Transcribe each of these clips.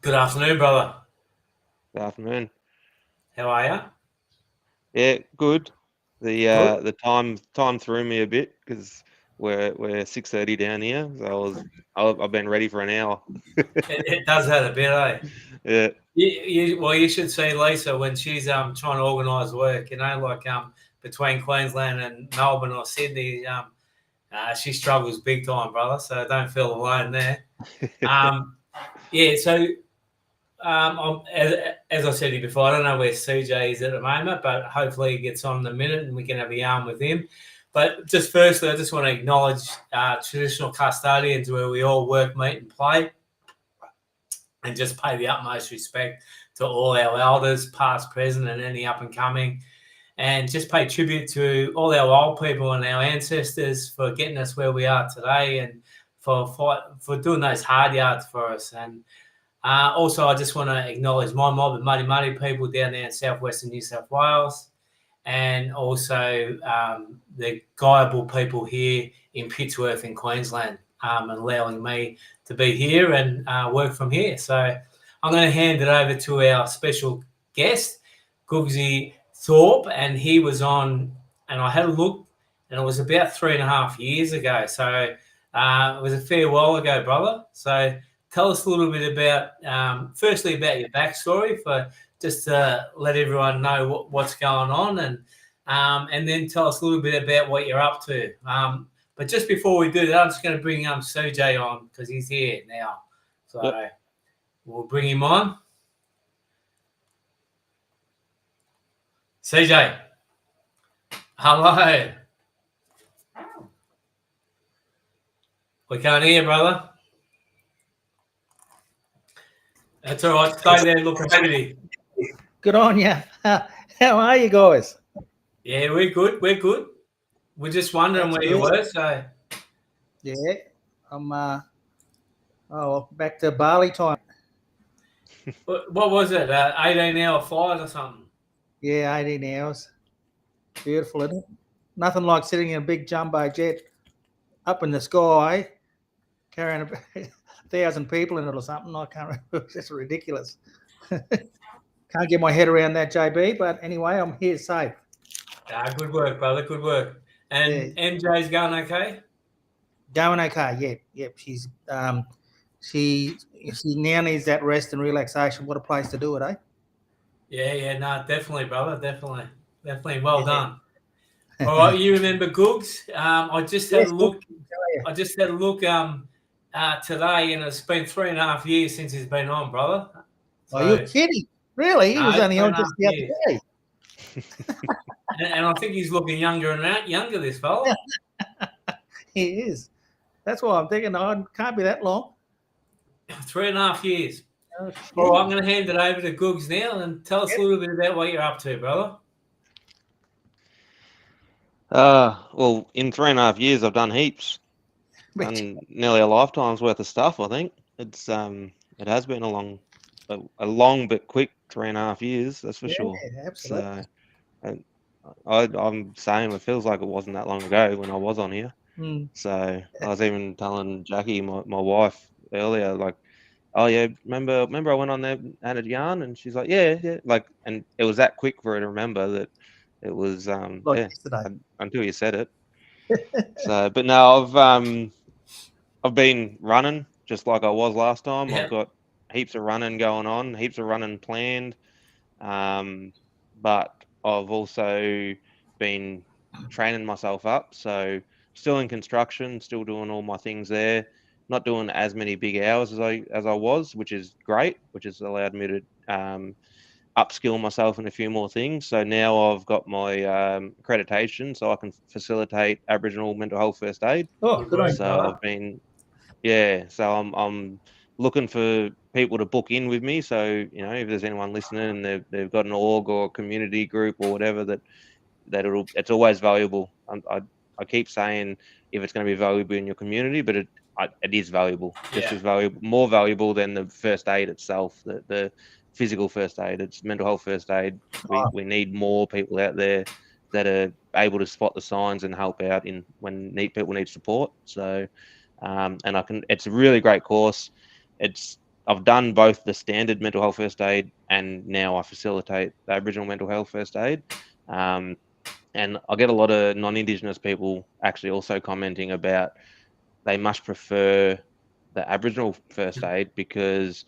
Good afternoon, brother. Good afternoon. How are you? Yeah, good. The Good. uh, the time threw me a bit because we're 6:30 down here, so I've been ready for an hour. It does that a bit, eh? Yeah, You should see Lisa when she's trying to organise work. Between Queensland and Melbourne or Sydney, she struggles big time, brother. So don't feel alone there. Um, yeah. So as I said to you before, I don't know where CJ is at the moment, but hopefully he gets on in a minute and we can have a yarn with him. But just firstly, I just want to acknowledge traditional custodians where we all work, meet, and play, and just pay the utmost respect to all our elders, past, present, and any up and coming. And just pay tribute to all our old people and our ancestors for getting us where we are today and for doing those hard yards for us. And also, I just want to acknowledge my mob of Muddy Muddy people down there in southwestern New South Wales, and also the Guyable people here in Pittsworth in Queensland, allowing me to be here and work from here. So I'm going to hand it over to our special guest, Googsy Thorpe, and he was on, and I had a look, and it was about 3.5 years ago. So it was a fair while ago, brother. So tell us a little bit about, firstly, about your backstory for just to let everyone know what's going on, and then tell us a little bit about what you're up to. But just before we do that, I'm just going to bring CJ on because he's here now. So yep. we'll bring him on. CJ, hello. We can't hear, brother. That's all right. Stay there looking pretty. Good on you. How are you guys? Yeah, we're good. We're good. We're just wondering That's where you good. were. So Yeah, I'm back to Bali time. what was it? 18-hour flight or something? Yeah, 18 hours. Beautiful, isn't it? Nothing like sitting in a big jumbo jet up in the sky, carrying 1,000 people in it or something. I can't remember. It's just ridiculous. Can't get my head around that, JB. But anyway, I'm here safe. Good work, brother. Good work. And Yeah. MJ's going okay? Going okay. Yep. She now needs that rest and relaxation. What a place to do it, eh? Yeah. No, definitely, brother. Definitely. Well done. All right, you remember Googs? I just had Yes, a look. yeah. I just had a look today, and it's been 3.5 years since he's been on, brother. So, you're kidding? Really? He was only on just the other day. And I think he's looking younger and younger, this fella. He is. That's why I'm thinking, I can't be that long. 3.5 years. Oh, all right, I'm going to hand it over to Googs now and tell us a little bit about what you're up to, brother. Well, in 3.5 years, I've done heaps. Done nearly a lifetime's worth of stuff. I think it has been a long but quick 3.5 years. That's for sure. Absolutely. So, I'm saying it feels like it wasn't that long ago when I was on here. So I was even telling Jackie, my wife, earlier, like, oh yeah, remember I went on there and had a yarn, and she's like, yeah, like, and it was that quick for her to remember that it was until you said it. So, but no, I've been running just like I was last time. Yeah. I've got heaps of running going on, heaps of running planned, but I've also been training myself up. So still in construction, still doing all my things there. Not doing as many big hours as I was, which is great, which has allowed me to upskill myself in a few more things. So now I've got my accreditation, so I can facilitate Aboriginal mental health first aid. Oh, good on you. So I've been, so I'm looking for people to book in with me. So if there's anyone listening and they've got an org or a community group or whatever it's always valuable. I keep saying if it's going to be valuable in your community, but it is valuable, just as valuable, more valuable than the first aid itself, the physical first aid. It's mental health first aid. We need more people out there that are able to spot the signs and help out when people need support. So, it's a really great course. It's I've done both the standard mental health first aid, and now I facilitate the Aboriginal mental health first aid. And I get a lot of non-Indigenous people actually also commenting about they much prefer the Aboriginal first aid because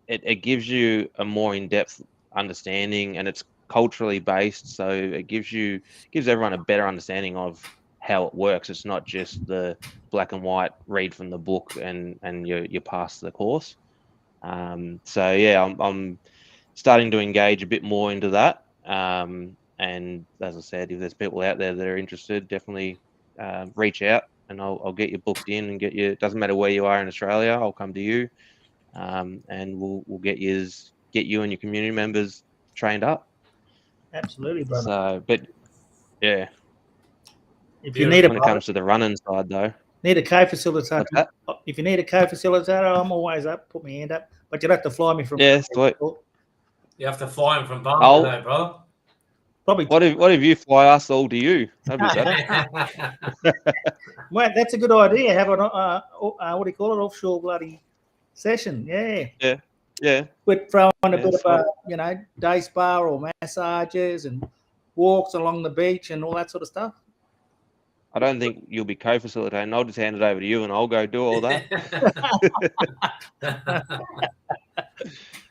it gives you a more in-depth understanding, and it's culturally based, so it gives everyone a better understanding of how it works. It's not just the black and white read from the book and you pass the course. So yeah, I'm starting to engage a bit more into that. And as I said, if there's people out there that are interested, definitely reach out, and I'll get you booked in and get you. It doesn't matter where you are in Australia, I'll come to you, and we'll get you and your community members trained up. Absolutely, brother. So, but yeah, If you need when it comes to the running side, though, need a co-facilitator, what's that? if you need a co-facilitator, I'm always up. Put my hand up, but you'd have to fly me from. Yeah, sweet. You have to fly him from Bali, Oh. though, brother. Probably. What if you fly us all to you? That'd be better. Well, that's a good idea. Have an what do you call it? Offshore bloody session. Yeah. Yeah. We're throwing a Yeah, bit of sweet. a day spa or massages and walks along the beach and all that sort of stuff. I don't think you'll be co-facilitating. I'll just hand it over to you, and I'll go do all that.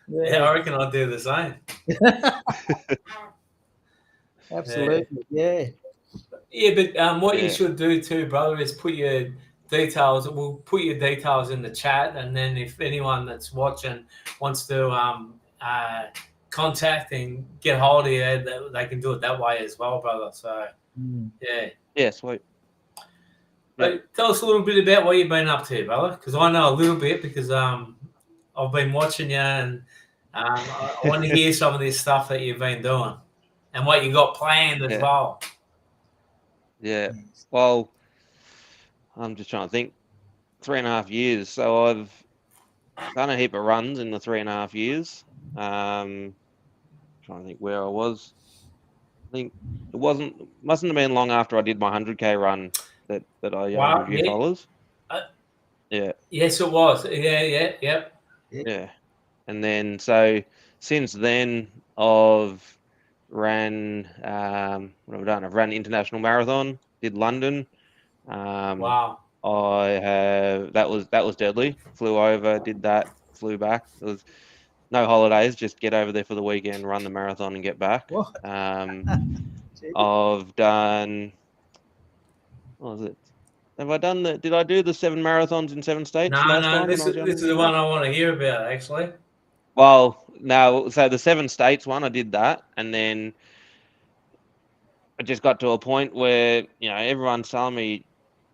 Yeah, I reckon I'll do the same. Absolutely, yeah. Yeah, but what you Yeah. should do too, brother, is put your details. We'll put your details in the chat, and then if anyone that's watching wants to contact and get hold of you, they can do it that way as well, brother. So Yeah, sweet. But tell us a little bit about what you've been up to, brother, because I know a little bit because I've been watching you, and I want to hear some of this stuff that you've been doing and what you got planned as well. Yeah. Well, I'm just trying to think. 3.5 years. So I've done a heap of runs in the 3.5 years. Trying to think where I was. I think it mustn't have been long after I did my 100K run that I reviewed followers. Yeah. Yes, it was. Yeah. And then so since then I've ran what have I done? I've run international marathon, did London. Wow. That was deadly. Flew over, did that, flew back. It was no holidays, just get over there for the weekend, run the marathon and get back. What? I've done, what was it? Did I do the 7 marathons in 7 states last time? This is the one I want to hear about, actually. Well, no, so the 7 states one, I did that, and then I just got to a point where, everyone's telling me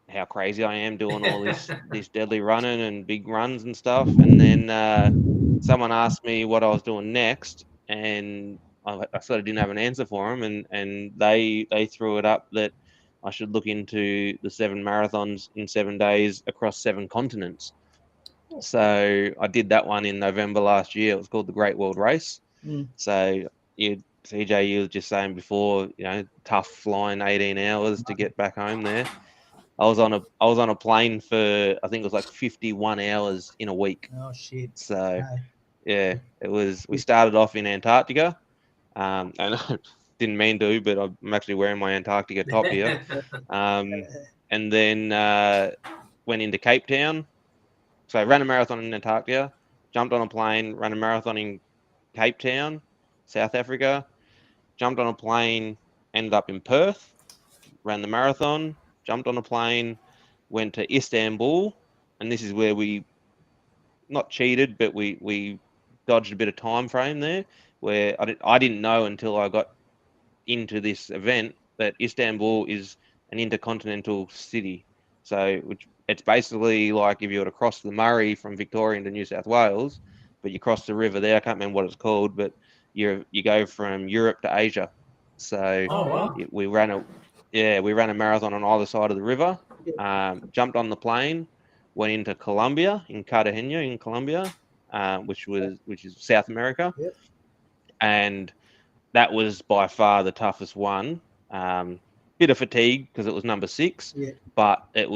how crazy I am doing all this deadly running and big runs and stuff, and then someone asked me what I was doing next, and I sort of didn't have an answer for them, and they threw it up that I should look into the 7 marathons in 7 days across 7 continents. So I did that one in November last year. It was called the Great World Race. So CJ, you were just saying before, tough flying 18 hours to get back home there. I was on a plane for, I think it was like 51 hours in a week. Oh shit! So yeah, it was. We started off in Antarctica, and I didn't mean to, but I'm actually wearing my Antarctica top here. And then went into Cape Town. So I ran a marathon in Antarctica, jumped on a plane, ran a marathon in Cape Town, South Africa, jumped on a plane, ended up in Perth, ran the marathon, jumped on a plane, went to Istanbul, and this is where we not cheated, but we dodged a bit of time frame there, where I didn't know until I got into this event that Istanbul is an intercontinental city. So it's basically like if you were to cross the Murray from Victoria into New South Wales, but you cross the river there. I can't remember what it's called, but you go from Europe to Asia. So we ran a marathon on either side of the river. Jumped on the plane, went into Colombia, in Cartagena in Colombia, which is South America, and that was by far the toughest one. Bit of fatigue because it was number 6, but it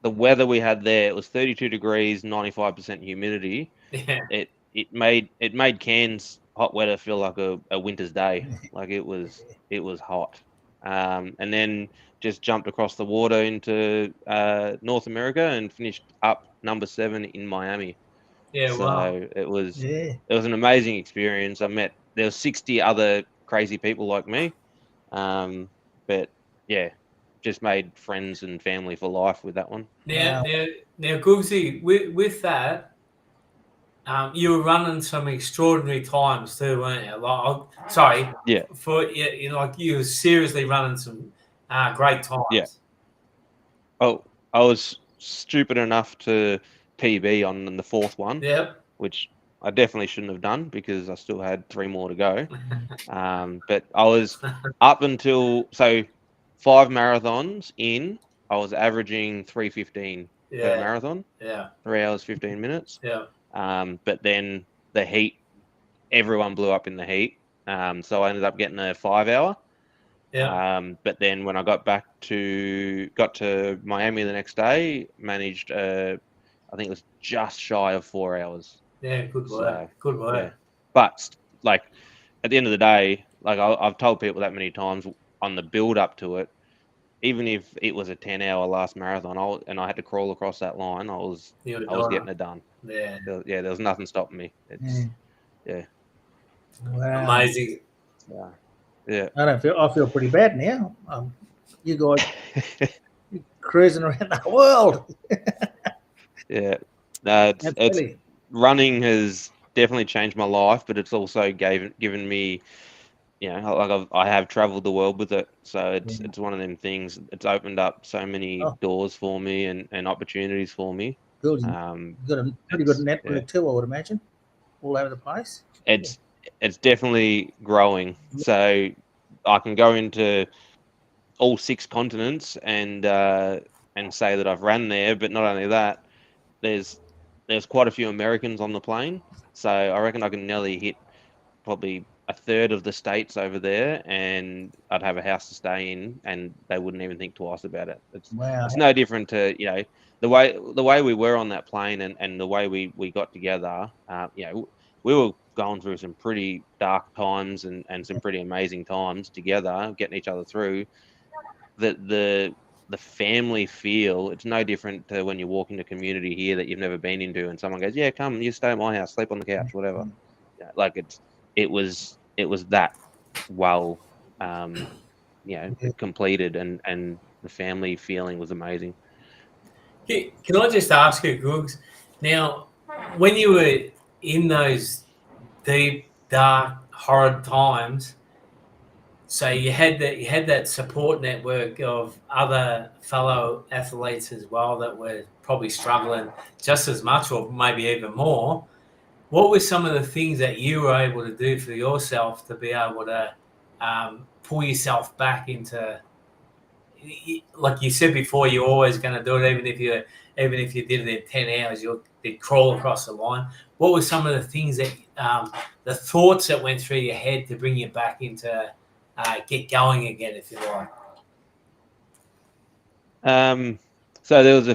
the weather we had there, it was 32 degrees, 95% humidity. Yeah. It made Cairns hot weather feel like a winter's day. Like it was hot. And then just jumped across the water into North America and finished up number 7 in Miami. Yeah. So Wow. it was Yeah. an amazing experience. There were 60 other crazy people like me. But yeah, just made friends and family for life with that one. Now, Wow. now, Googsy, with that, you were running some extraordinary times too, weren't you? Sorry, Yeah. like you were seriously running some great times. Yeah. Oh, I was stupid enough to PB on the 4th one, Yep. which I definitely shouldn't have done because I still had 3 more to go. But I was up until 5 marathons in, I was averaging 3:15 per Yeah. marathon, Yeah. 3 hours 15 minutes. Yeah. But then the heat, everyone blew up in the heat. So I ended up getting a 5 hour. Yeah. But then when I got to Miami the next day, managed I think it was just shy of 4 hours. Yeah. Good work. So Good work. yeah, but like at the end of the day, like I've told people that many times on the build up to it, even if it was a 10-hour last marathon, I had to crawl across that line, I was getting it done. Yeah. There was nothing stopping me. It's yeah. Wow. Amazing. Yeah. I feel pretty bad now. You guys cruising around the world. Yeah. No, That's it's really. running has definitely changed my life, but it's also given me, like I have traveled the world with it. So it's one of them things. It's opened up so many doors for me and opportunities for me. Good. You've got a pretty good network too, I would imagine, all over the place. It's definitely growing. So I can go into all 6 continents and say that I've ran there, but not only that, there's quite a few Americans on the plane. So I reckon I can nearly hit probably a third of the states over there, and I'd have a house to stay in, and they wouldn't even think twice about it. It's no different to the way we were on that plane and the way we got together. We were going through some pretty dark times and some pretty amazing times together, getting each other through. The family feel, it's no different to when you walk into community here that you've never been into, and someone goes, "Yeah, come, you stay at my house, sleep on the couch, whatever." Like it was that well, completed, and the family feeling was amazing. Can I just ask you, Googs? Now, when you were in those deep, dark, horrid times, so you had that support network of other fellow athletes as well that were probably struggling just as much, or maybe even more. What were some of the things that you were able to do for yourself to be able to pull yourself back into, like you said before, you're always going to do it, even if you did it in 10 hours, you'd crawl across the line. What were some of the things that the thoughts that went through your head to bring you back into get going again, if you like? So there was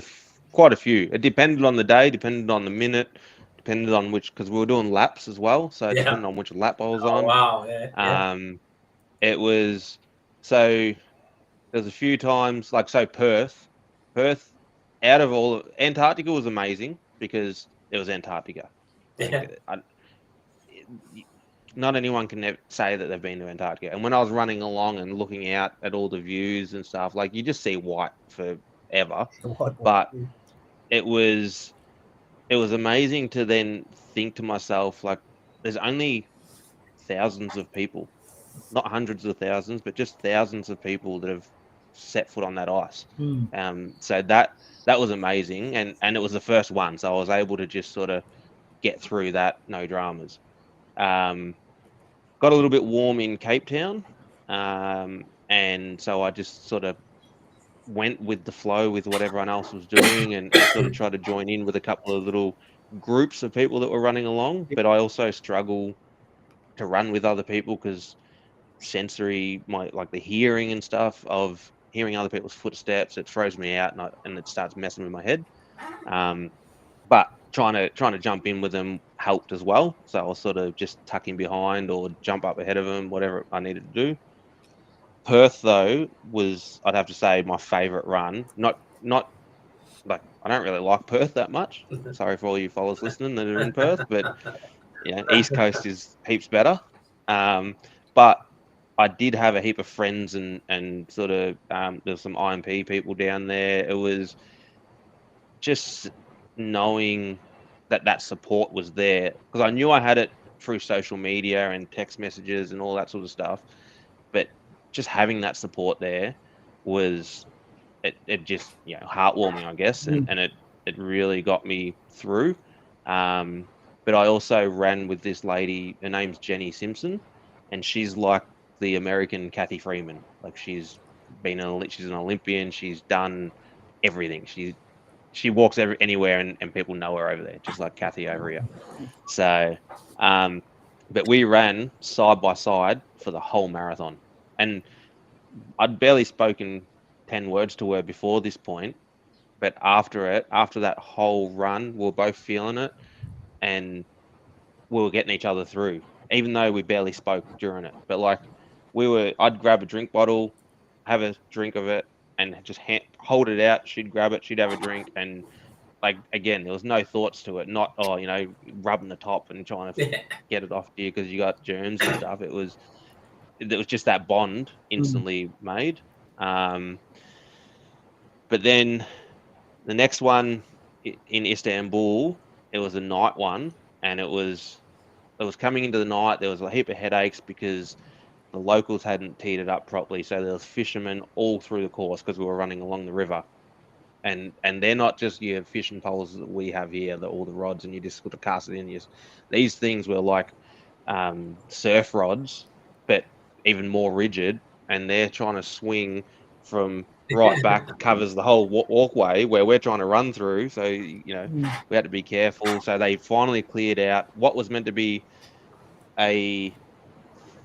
quite a few. It depended on the day, depended on the minute, depended on because we were doing laps as well. So it depended on which lap I was on. Wow, yeah. It was there's a few times Perth, out of all, Antarctica was amazing because it was Antarctica. Not anyone can say that they've been to Antarctica. And when I was running along and looking out at all the views and stuff, like you just see white forever. But it was amazing to then think to myself, like, there's only thousands of people, not hundreds of thousands, but just thousands of people that have set foot on that ice. So that was amazing, and it was the first one, so I was able to just sort of get through that, no dramas. Got a little bit warm in Cape Town, and so I just sort of went with the flow with what everyone else was doing, and sort of tried to join in with a couple of little groups of people that were running along. But I also struggle to run with other people because sensory, like the hearing and stuff of hearing other people's footsteps, it throws me out, and it starts messing with my head. But trying to jump in with them helped as well. So I was sort of just tucking behind or jump up ahead of them, whatever I needed to do. Perth though was, I'd have to say, my favourite run. Not like, I don't really like Perth that much. Sorry for all you followers listening that are in Perth, but East Coast is heaps better. But I did have a heap of friends and sort of there's some IMP people down there. It was just knowing that support was there, because I knew I had it through social media and text messages and all that sort of stuff, but just having that support there was it just heartwarming, I guess, and it really got me through. But I also ran with this lady. Her name's Jenny Simpson, and she's like the American Kathy Freeman. Like she's an Olympian. She's done everything. She walks anywhere and people know her over there, just like Kathy over here. So, but we ran side by side for the whole marathon, and I'd barely spoken 10 words to her before this point, but after that whole run, we were both feeling it, and we were getting each other through, even though we barely spoke during it. But like I'd grab a drink bottle, have a drink of it, and just hold it out. She'd grab it, she'd have a drink, and like again, there was no thoughts to it. Not rubbing the top and trying to get it off you because you got germs and stuff. It was just that bond instantly made. But then the next one in Istanbul, it was a night one, and it was coming into the night. There was a heap of headaches because the locals hadn't teed it up properly. So there was fishermen all through the course because we were running along the river. And they're not just your fishing poles that we have here, all the rods, and you just sort of cast it in. These things were like surf rods, but even more rigid, and they're trying to swing from right back, covers the whole walkway where we're trying to run through. So we had to be careful. So they finally cleared out what was meant to be a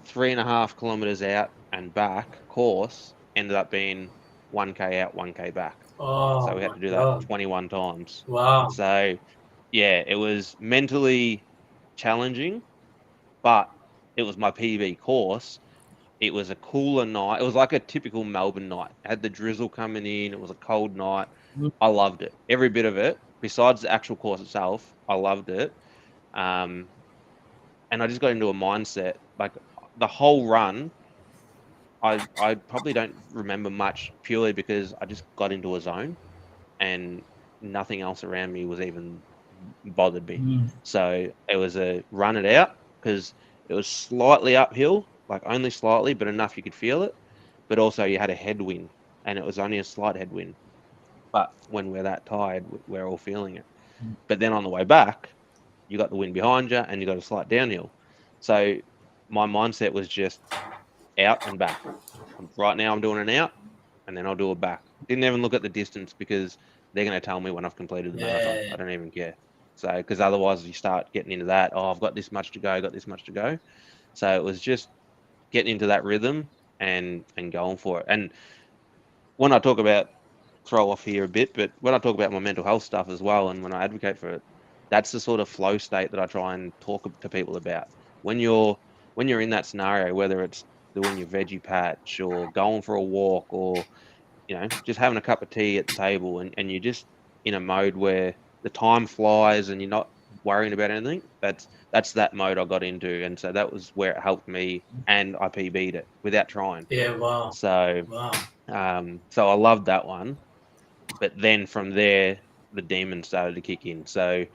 3.5 kilometers out and back course, ended up being 1K out, 1K back. So we had to do that 21 times. Wow. So yeah, it was mentally challenging, but it was my PB course. It was a cooler night. It was like a typical Melbourne night. It had the drizzle coming in. It was a cold night. I loved it. Every bit of it. Besides the actual course itself, I loved it. And I just got into a mindset. Like the whole run, I probably don't remember much purely because I just got into a zone and nothing else around me was even bothered me. So it was a run it out because it was slightly uphill, like only slightly, but enough you could feel it. But also you had a headwind, and it was only a slight headwind. But when we're that tired, we're all feeling it. But then on the way back, you got the wind behind you and you got a slight downhill. So my mindset was just out and back. Right now I'm doing an out, and then I'll do a back. Didn't even look at the distance because they're going to tell me when I've completed the marathon. I don't even care. So, because otherwise you start getting into that. Oh, I've got this much to go, So it was just getting into that rhythm and going for it. And when I talk about, throw off here a bit, but when I talk about my mental health stuff as well, and when I advocate for it, that's the sort of flow state that I try and talk to people about. When you're in that scenario, whether it's doing your veggie patch or going for a walk or just having a cup of tea at the table, and you're just in a mode where the time flies and you're not worrying about anything. That's that mode I got into, and so that was where it helped me, and I PB'd it without trying. Yeah, wow. So, so I loved that one, but then from there the demons started to kick in. So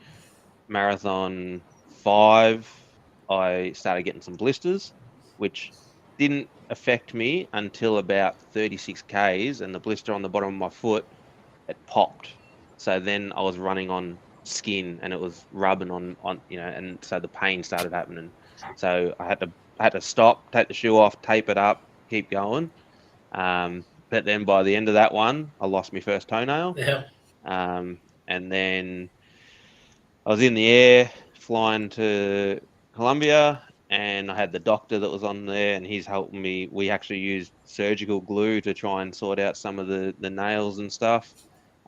marathon 5, I started getting some blisters, which didn't affect me until about 36 Ks, and the blister on the bottom of my foot, it popped. So then I was running on skin and it was rubbing on and so the pain started happening. So I had to stop, take the shoe off, tape it up, keep going. But then by the end of that one, I lost my first toenail. Yeah. And then I was in the air flying to Colombia, and I had the doctor that was on there, and he's helping me. We actually used surgical glue to try and sort out some of the nails and stuff.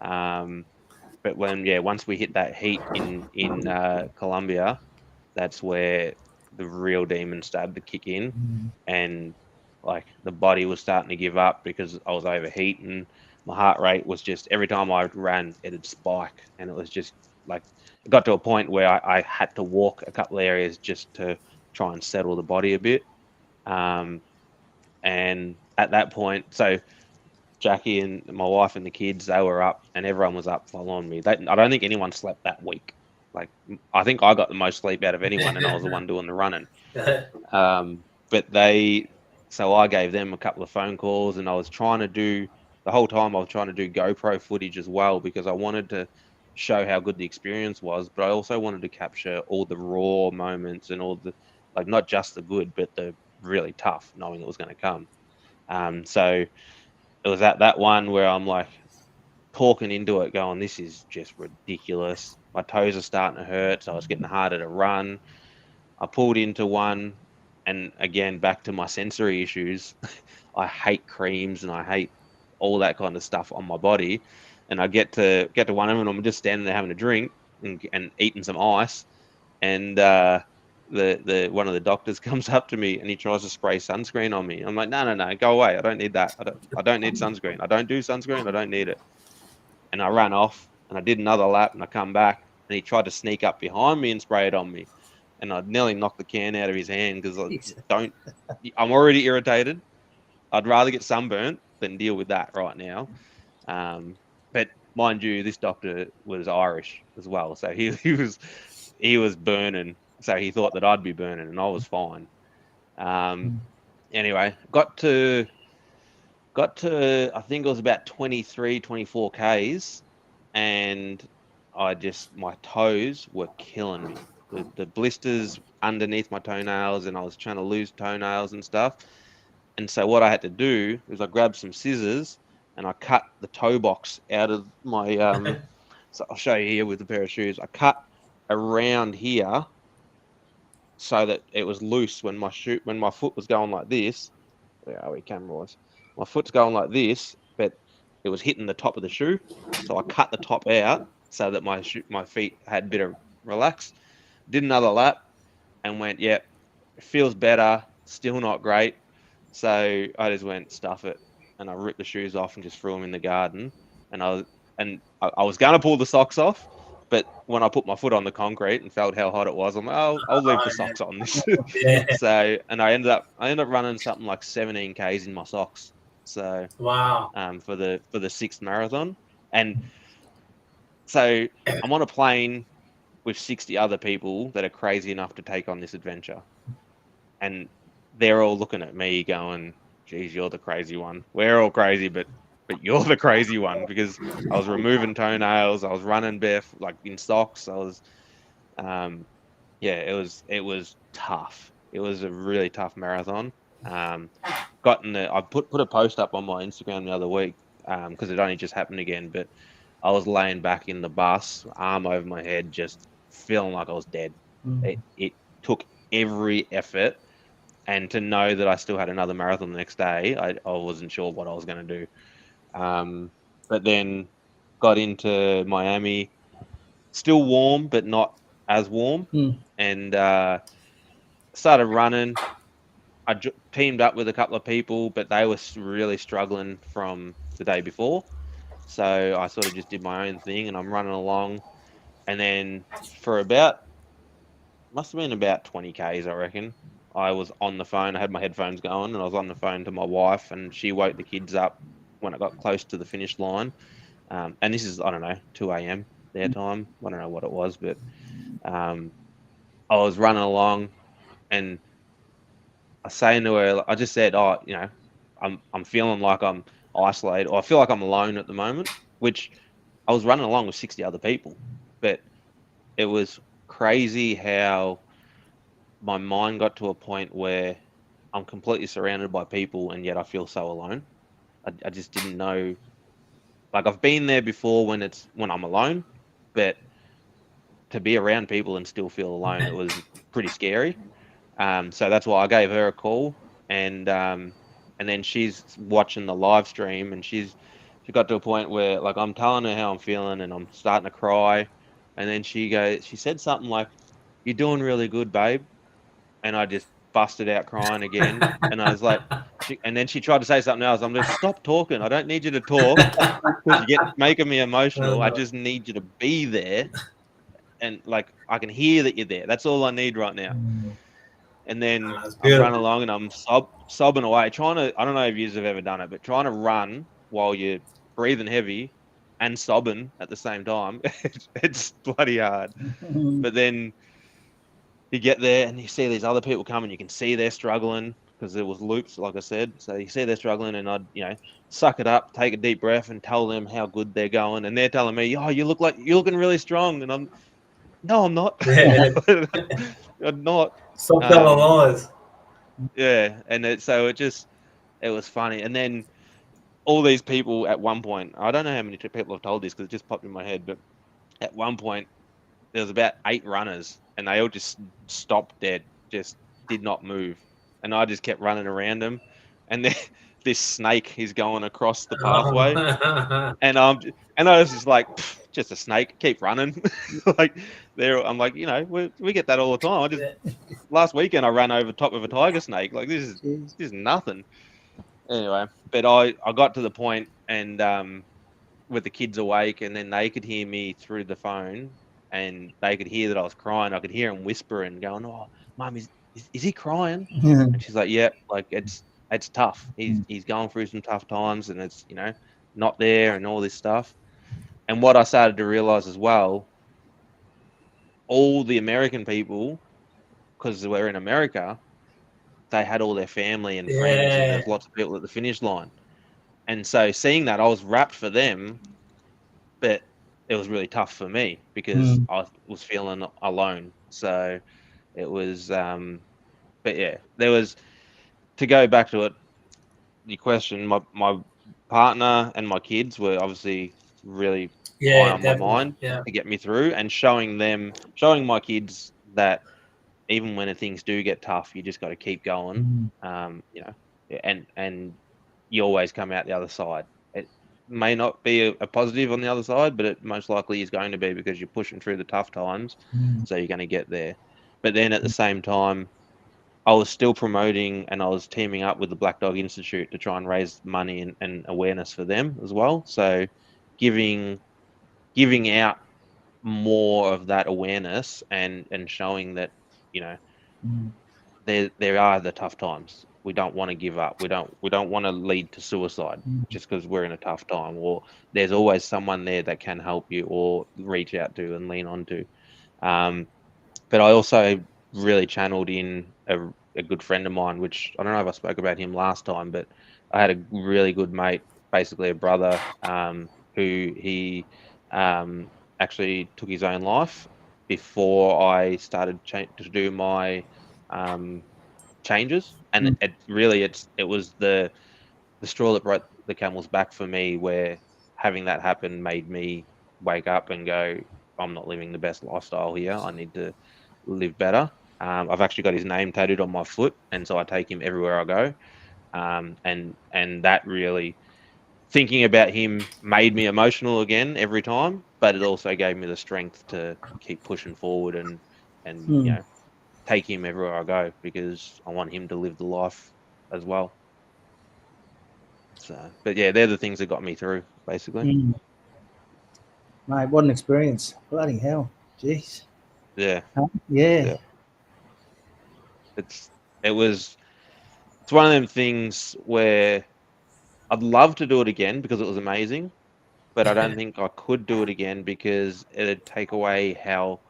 But once we hit that heat in Colombia, that's where the real demons started to kick in, and like the body was starting to give up because I was overheating. My heart rate was just, every time I ran, it'd spike, and it was just like, it got to a point where I had to walk a couple of areas just to try and settle the body a bit. And at that point, so Jackie and my wife and the kids, they were up, and everyone was up following me. I don't think anyone slept that week. Like, I think I got the most sleep out of anyone, and I was the one doing the running. So I gave them a couple of phone calls, and the whole time I was trying to do GoPro footage as well, because I wanted to show how good the experience was, but I also wanted to capture all the raw moments and all the, like, not just the good, but the really tough, knowing it was going to come. So it was at that one where I'm like talking into it, going, this is just ridiculous. My toes are starting to hurt, so it's getting harder to run. I pulled into one, and again, back to my sensory issues. I hate creams and I hate all that kind of stuff on my body. And I get to one of them, and I'm just standing there having a drink and eating some ice, and the one of the doctors comes up to me and he tries to spray sunscreen on me. I'm like, no, go away. I don't need that. I don't need sunscreen. I don't do sunscreen. I don't need it. And I ran off, and I did another lap, and I come back, and he tried to sneak up behind me and spray it on me. And I nearly knocked the can out of his hand, because I'm already irritated. I'd rather get sunburnt than deal with that right now. But mind you, this doctor was Irish as well, so he was burning. So he thought that I'd be burning, and I was fine. Anyway, got to I think it was about 23, 24 Ks, and my toes were killing me. The blisters underneath my toenails, and I was trying to lose toenails and stuff. And so what I had to do is I grabbed some scissors and I cut the toe box out of my so I'll show you here with a pair of shoes. I cut around here so that it was loose when my foot was going like this. Where are we, camera wise? My foot's going like this, but it was hitting the top of the shoe. So I cut the top out so that my feet had a bit of relax. Did another lap and went, yeah, it feels better. Still not great. So I just went, stuff it, and I ripped the shoes off and just threw them in the garden. And I was going to pull the socks off, but when I put my foot on the concrete and felt how hot it was, I'm like, I'll leave the socks on this. So, and I ended up running something like 17 Ks in my socks. So wow. For the 6th marathon, and so I'm on a plane with 60 other people that are crazy enough to take on this adventure, and they're all looking at me going, geez, you're the crazy one. We're all crazy, but you're the crazy one, because I was removing toenails. I was running barefoot, like in socks. I was, it was tough. It was a really tough marathon. I put a post up on my Instagram the other week, because it only just happened again, but I was laying back in the bus, arm over my head, just feeling like I was dead. It took every effort. And to know that I still had another marathon the next day, I wasn't sure what I was going to do. But then got into Miami, still warm, but not as warm. And started running. I teamed up with a couple of people, but they were really struggling from the day before. So I sort of just did my own thing, and I'm running along. And then for must have been about 20 Ks, I reckon, I was on the phone. I had my headphones going, and I was on the phone to my wife, and she woke the kids up when I got close to the finish line. And this is, I don't know, 2 a.m. their time. I don't know what it was, but I was running along, and I saying to her, I just said, oh, I'm feeling like I'm isolated, or I feel like I'm alone at the moment, which I was running along with 60 other people. But it was crazy how my mind got to a point where I'm completely surrounded by people, and yet I feel so alone. I just didn't know. Like, I've been there before when I'm alone, but to be around people and still feel alone, it was pretty scary. So that's why I gave her a call, and then she's watching the live stream, and she got to a point where like I'm telling her how I'm feeling, and I'm starting to cry, and then she said something like, "You're doing really good, babe," and I just busted out crying again, and I was like, and then she tried to say something else. I'm just stop talking. I don't need you to talk because you're making me emotional. I just need you to be there, and like I can hear that you're there. That's all I need right now. And then That's I'm running beautiful. along and I'm sobbing away, trying to. I don't know if you have ever done it, but trying to run while you're breathing heavy and sobbing at the same time, it's bloody hard. But then you get there and you see these other people coming. You can see they're struggling because it was loops, like I said. So you see they're struggling, and I'd suck it up, take a deep breath, and tell them how good they're going. And they're telling me, "Oh, you're looking really strong," and I'm, no, I'm not. Yeah. I'm not. Stop telling lies. Yeah, and it was funny. And then all these people at one point, I don't know how many people have told this because it just popped in my head, but at one point there was about 8 runners, and they all just stopped dead, just did not move, and I just kept running around them, and then this snake is going across the pathway, and I was just like, just a snake, keep running, like I'm like, we get that all the time. Last weekend I ran over top of a tiger snake, like this is nothing. Anyway, but I got to the point, and with the kids awake, and then they could hear me through the phone, and they could hear that I was crying. I could hear them whispering, going, "Oh, Mum, is he crying?" And she's like, "Yeah, like it's tough. He's going through some tough times, and it's not there, and all this stuff." And what I started to realize as well, all the American people, because we're in America, they had all their family and friends, and Yeah. there's lots of people at the finish line. And so seeing that, I was wrapped for them, but it was really tough for me because I was feeling alone. So it was, but yeah, there was, to go back to it, your question, my partner and my kids were obviously really high Yeah, on my definitely. mind Yeah. to get me through, and showing my kids that even when things do get tough, you just got to keep going. And you always come out the other side. It may not be a positive on the other side, but it most likely is going to be because you're pushing through the tough times. So you're going to get there. But then at the same time, I was still promoting, and I was teaming up with the Black Dog Institute to try and raise money and awareness for them as well. So giving out more of that awareness, and showing that, you know, there are the tough times. We don't want to give up. We don't want to lead to suicide just because we're in a tough time, or there's always someone there that can help you or reach out to and lean on to. But I also really channeled in a good friend of mine, which I don't know if I spoke about him last time, but I had a really good mate, basically a brother, who he actually took his own life before I started to do my changes, and it was the straw that broke the camel's back for me, where having that happen made me wake up and go, I'm not living the best lifestyle here. I need to live better. I've actually got his name tattooed on my foot, and so I take him everywhere I go. And that really, thinking about him made me emotional again every time, but it also gave me the strength to keep pushing forward and take him everywhere I go, because I want him to live the life as well. So, but yeah, they're the things that got me through, basically. Mate, what an experience. Bloody hell. Jeez. Yeah, Yeah. yeah. It's one of them things where I'd love to do it again because it was amazing, but I don't think I could do it again because it'd take away how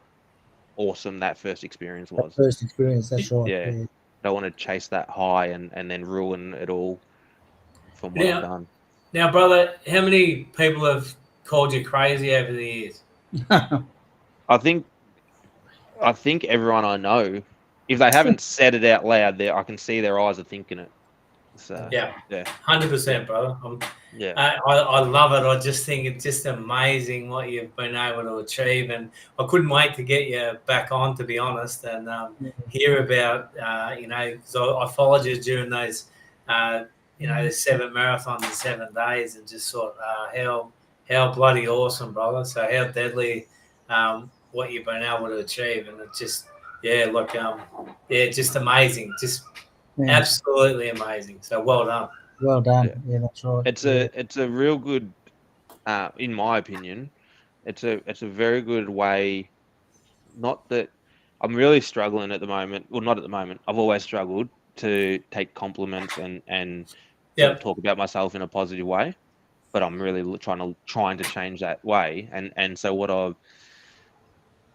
awesome that first experience That was. first experience, that's right. Yeah. Yeah. I don't want to chase that high and then ruin it all from what I've done. Now, brother, how many people have called you crazy over the years? I think everyone I know, if they haven't said it out loud, I can see their eyes are thinking it. So Yeah, yeah, 100%, brother. yeah, I love it. I just think it's just amazing what you've been able to achieve, and I couldn't wait to get you back on, to be honest, and hear about because I followed you during those the 7 marathons in 7 days, and just thought how bloody awesome, brother. So how deadly what you've been able to achieve, and it's just just amazing, just Yeah. absolutely amazing. So well done. Well done. Yeah. Yeah, that's right. it's a real good, in my opinion, it's a very good way. Not that I'm really struggling at the moment. Well, not at the moment. I've always struggled to take compliments and sort of Yep. talk about myself in a positive way. But I'm really trying to change that way. And so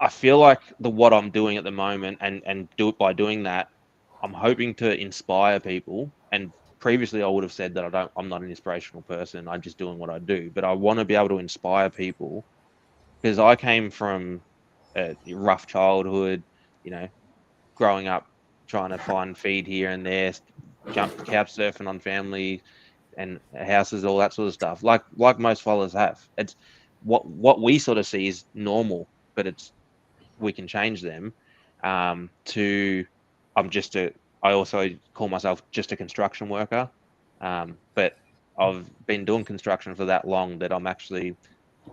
I feel like what I'm doing at the moment, and do it by doing that, I'm hoping to inspire people. And previously I would have said that I'm not an inspirational person. I'm just doing what I do. But I want to be able to inspire people, because I came from a rough childhood, growing up trying to find feed here and there, jump couch surfing on family and houses, all that sort of stuff. Like most fellas have. It's what we sort of see is normal, but we can change them. To I'm just I also call myself just a construction worker, but I've been doing construction for that long that I'm actually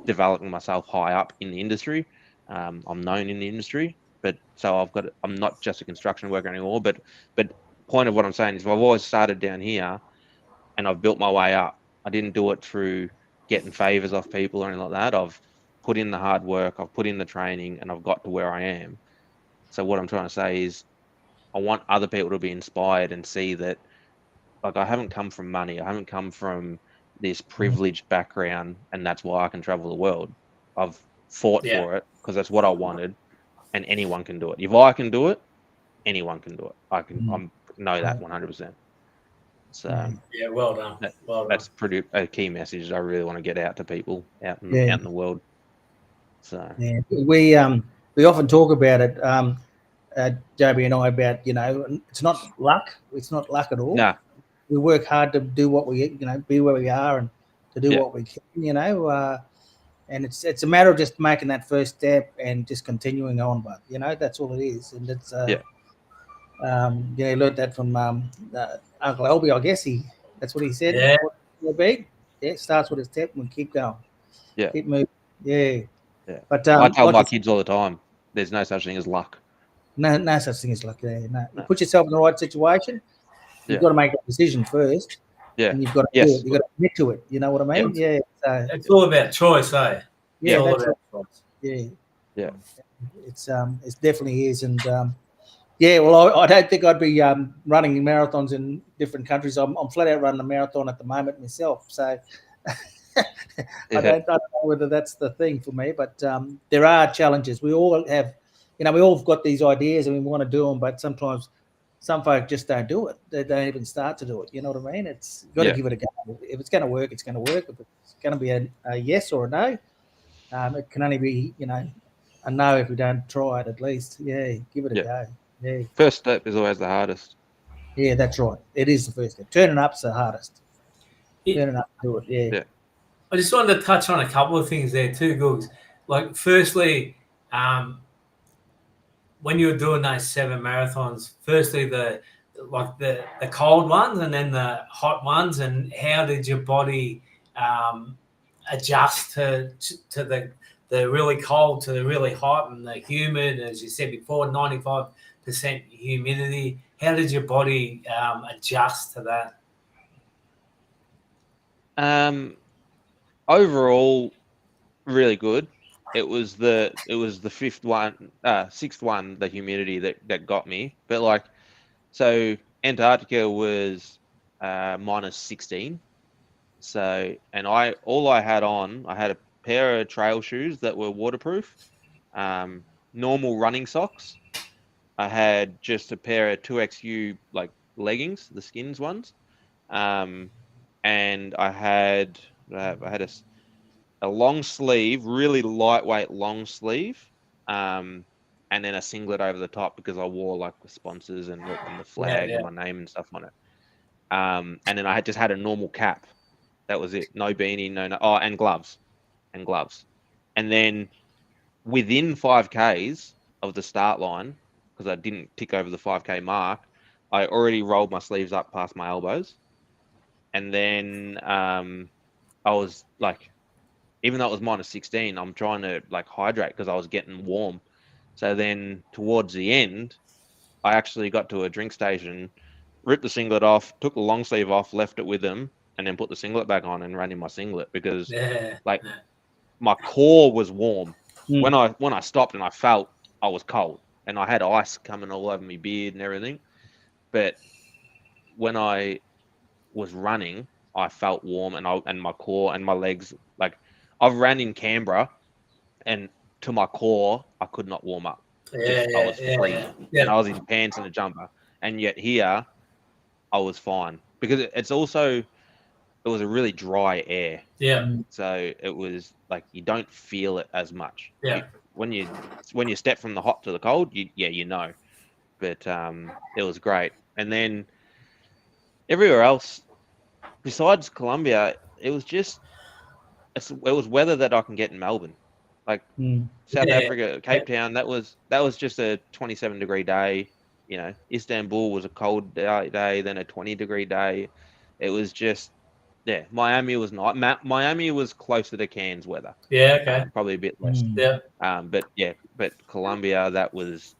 developing myself high up in the industry. I'm known in the industry, but so I'm not just a construction worker anymore. But point of what I'm saying is, I've always started down here and I've built my way up. I didn't do it through getting favors off people or anything like that. I've put in the hard work, I've put in the training, and I've got to where I am. So what I'm trying to say is, I want other people to be inspired and see that, like, I haven't come from money. I haven't come from this privileged background, and that's why I can travel the world. I've fought Yeah. for it because that's what I wanted, and anyone can do it. If I can do it, anyone can do it. I know that 100%. So Yeah. Well done. Well done. that's pretty a key message that I really want to get out to people out in the world. So yeah, we often talk about it, Joby and I, about it's not luck. It's not luck at all. nah, We work hard to do what we be where we are and to do Yeah. what we can. And it's a matter of just making that first step and just continuing on. But that's all it is. And it's I learned that from Uncle Albie. I guess that's what he said. Yeah. It starts with a step and keep going. Yeah. Keep moving. Yeah. Yeah. But I tell like my kids all the time, there's no such thing as luck. no such thing as luck. Yeah, no. You No. put yourself in the right situation. You've got to make a decision first. Yeah. And you've got to do it. You've got to commit to it. You know what I mean? Yeah. It's all about choice, eh? Yeah, It's all that's about right. choice. Yeah. Yeah. It definitely is. And yeah, well, I don't think I'd be running marathons in different countries. I'm flat out running a marathon at the moment myself. So I don't know whether that's the thing for me, but there are challenges. We all have, we all got these ideas and we want to do them, but sometimes some folk just don't do it. They don't even start to do it. You know what I mean? It's got to give it a go. If it's going to work, it's going to work. If it's going to be a yes or a no, it can only be, a no if we don't try it at least. Yeah, give it a go. Yeah. First step is always the hardest. Yeah, that's right. It is the first step. Turning up's the hardest. Turning up to do it. Yeah. I just wanted to touch on a couple of things there too, Googs. Like, firstly, when you were doing those 7 marathons, firstly the cold ones and then the hot ones, and how did your body adjust to the really cold to the really hot and the humid, as you said before, 95% humidity? How did your body adjust to that? Overall, really good. It was the sixth one, the humidity that got me. But so Antarctica was minus 16. So, and I had a pair of trail shoes that were waterproof, normal running socks. I had just a pair of 2XU leggings, the skins ones, and I had a long sleeve, really lightweight long sleeve, and then a singlet over the top because I wore the sponsors and the flag and my name and stuff on it. and then I just had a normal cap. That was it. No beanie, no. Oh, and gloves, and then within 5Ks of the start line, because I didn't tick over the 5K mark, I already rolled my sleeves up past my elbows, and then I was like, even though it was -16, I'm trying to like hydrate because I was getting warm. So then towards the end, I actually got to a drink station, ripped the singlet off, took the long sleeve off, left it with them, and then put the singlet back on and ran in my singlet because like my core was warm. When I stopped and I felt I was cold and I had ice coming all over my beard and everything. But when I was running, I felt warm and my core and my legs, like I've ran in Canberra and to my core I could not warm up. I was free and I was in pants and a jumper, and yet here I was fine because it was a really dry air. Yeah. So it was like you don't feel it as much. Yeah. When you step from the hot to the cold, you know. But it was great. And then everywhere else besides Colombia, it was weather that I can get in Melbourne. Like South Africa, Cape Town, that was just a 27-degree day. You know, Istanbul was a cold day, then a 20-degree day. It was just Miami was not. Miami was closer to Cairns weather. Yeah. Okay. Probably a bit less. Yeah. But Colombia, that was.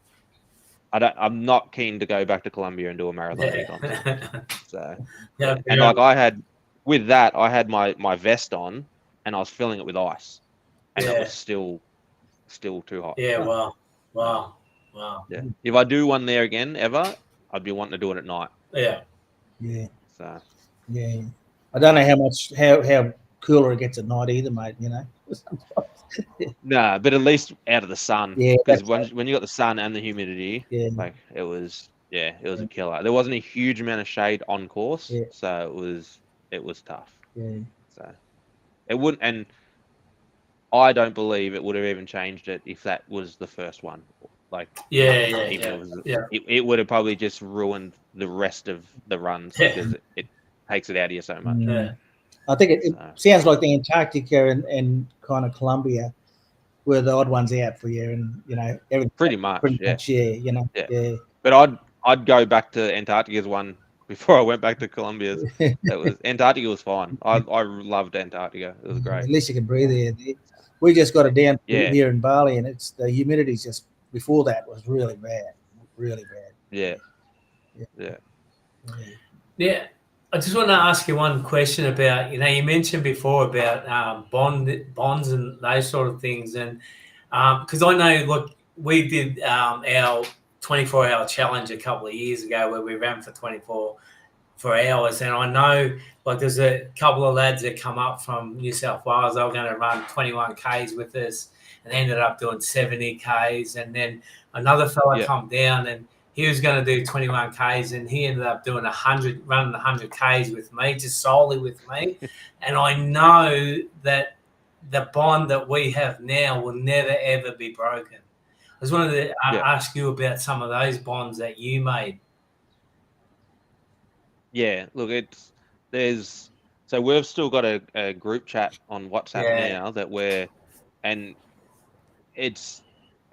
I'm not keen to go back to Colombia and do a marathon anytime soon. So, and like I had my vest on, and I was filling it with ice, and it was still too hot. Yeah. Wow. Yeah. If I do one there again ever, I'd be wanting to do it at night. Yeah. So. Yeah. I don't know how cooler it gets at night either, mate. You know. Nah, but at least out of the sun. Yeah. Because when you got the sun and the humidity, like it was a killer. There wasn't a huge amount of shade on course, so it was tough. Yeah. So it wouldn't, and I don't believe it would have even changed it if that was the first one. Like it would have probably just ruined the rest of the runs because it takes it out of you so much. Yeah. I think it sounds like the Antarctica and kind of Colombia were the odd ones out for you, and you know everything. Pretty much, you know. Yeah. But I'd go back to Antarctica's one before I went back to Colombia's. Antarctica was fine. I loved Antarctica. It was great. At least you can breathe there. We just got it down here in Bali, and it's the humidity just before that was really bad, really bad. Yeah. I just want to ask you one question about, you mentioned before about bonds and those sort of things. And because I know, look, we did our 24-hour challenge a couple of years ago where we ran for 24 hours. And I know, like, there's a couple of lads that come up from New South Wales. They were going to run 21 Ks with us and they ended up doing 70 Ks. And then another fella come down and he was going to do 21 Ks and he ended up doing running 100 Ks with me, just solely with me. And I know that the bond that we have now will never, ever be broken. I just wanted to ask you about some of those bonds that you made. Yeah, look, so we've still got a group chat on WhatsApp now and it's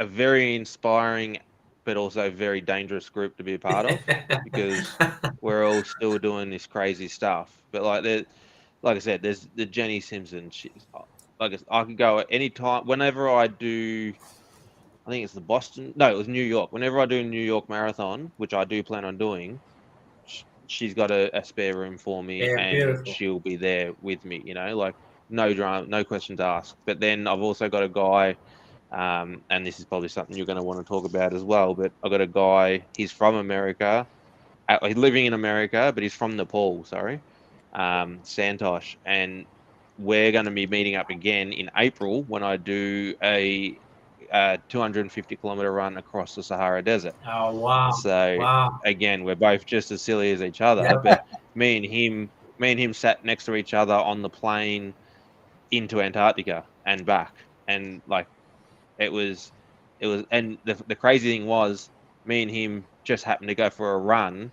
a very inspiring but also very dangerous group to be a part of because we're all still doing this crazy stuff. But like I said, there's the Jenny Simpson. I could go at any time. Whenever I do, I think it's it was New York. Whenever I do a New York marathon, which I do plan on doing, she's got a spare room for me and beautiful. She'll be there with me, like no drama, no questions asked. But then I've also got a guy, and this is probably something you're going to want to talk about as well, but I've got a guy, he's from America, he's living in America, but he's from Nepal, Santosh, and we're going to be meeting up again in April when I do a 250-kilometer run across the Sahara Desert. Oh, wow. So again, we're both just as silly as each other, but me and him sat next to each other on the plane into Antarctica and back, and like it was and the crazy thing was me and him just happened to go for a run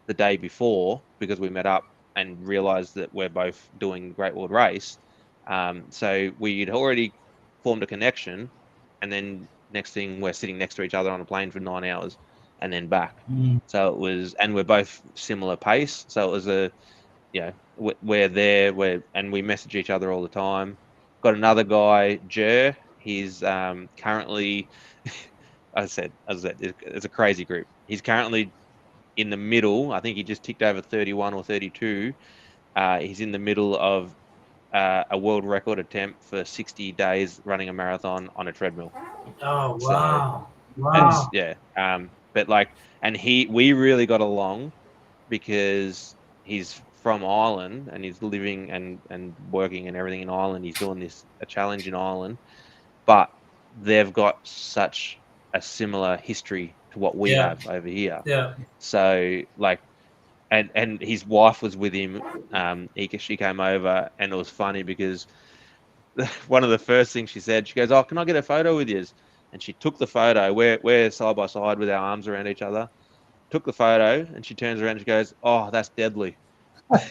the day before because we met up and realized that we're both doing Great World Race. So we'd already formed a connection, and then next thing we're sitting next to each other on a plane for 9 hours and then back. So it was, and we're both similar pace. So it was we're there, and we message each other all the time. Got another guy, Jer. He's currently, as I said, it's a crazy group. He's currently in the middle. I think he just ticked over 31 or 32. He's in the middle of a world record attempt for 60 days running a marathon on a treadmill. Oh, So, wow. Wow. yeah. But we really got along because he's from Ireland and he's living and working and everything in Ireland. He's doing a challenge in Ireland, but they've got such a similar history to what we have over here. Yeah. So and his wife was with him. She came over, and it was funny because one of the first things she said, she goes, "Oh, can I get a photo with you?" And she took the photo. We're side by side with our arms around each other. Took the photo, and she turns around and she goes, "Oh, that's deadly."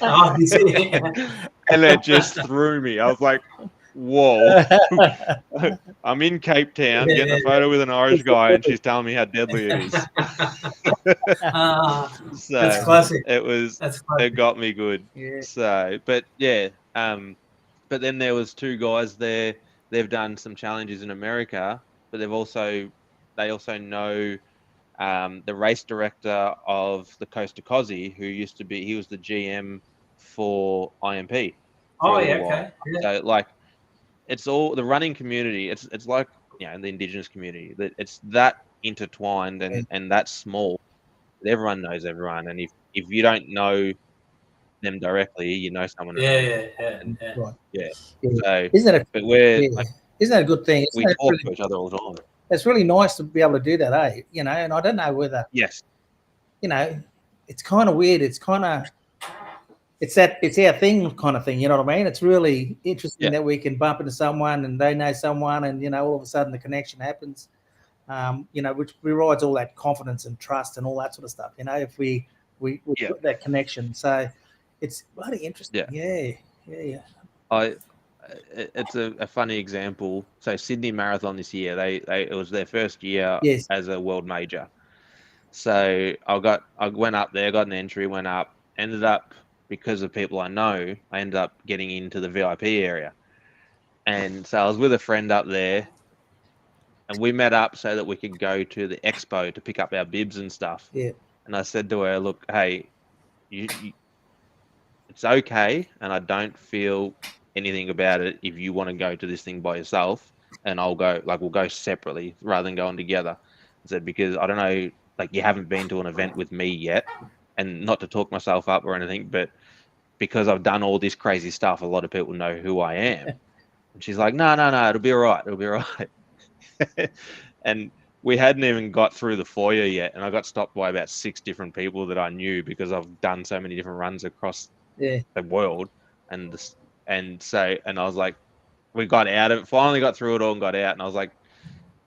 Oh, And it just threw me. I was like, "Whoa!" I'm in Cape Town getting a photo with an Irish guy, and she's telling me how deadly it is. So that's classic. It got me good. Yeah. So, but yeah, but then there was two guys there. They've done some challenges in America, but they also know the race director of the Costa Cozzy, who he was the GM for IMP for a little while. So it's all the running community. It's like the indigenous community. That it's that intertwined and that small. Everyone knows everyone, and if you don't know them directly, you know someone. Right. So, isn't that but we're isn't that a good thing? we talk to each other all the time. It's really nice to be able to do that, eh? And I don't know whether Yes. It's kind of weird. It's kind of it's our thing kind of thing. You know what I mean? It's really interesting that we can bump into someone and they know someone, and all of a sudden the connection happens. Which provides all that confidence and trust and all that sort of stuff. If we put that connection, so it's bloody interesting. Yeah. It's a funny example. So Sydney Marathon this year, it was their first year as a world major. So I went up there, got an entry, went up, ended up, because of people I know, I ended up getting into the VIP area. And so I was with a friend up there, and we met up so that we could go to the expo to pick up our bibs and stuff. Yeah. And I said to her, "Look, hey, it's okay, and I don't feel anything about it if you want to go to this thing by yourself, and I'll go, we'll go separately rather than going together." I said, because I don't know, you haven't been to an event with me yet, and not to talk myself up or anything, but because I've done all this crazy stuff, a lot of people know who I am. And she's like, no, it'll be all right. It'll be all right. And we hadn't even got through the foyer yet, and I got stopped by about 6 different people that I knew because I've done so many different runs across the world. And I was like, we got out of it, finally got through it all and got out. And I was like,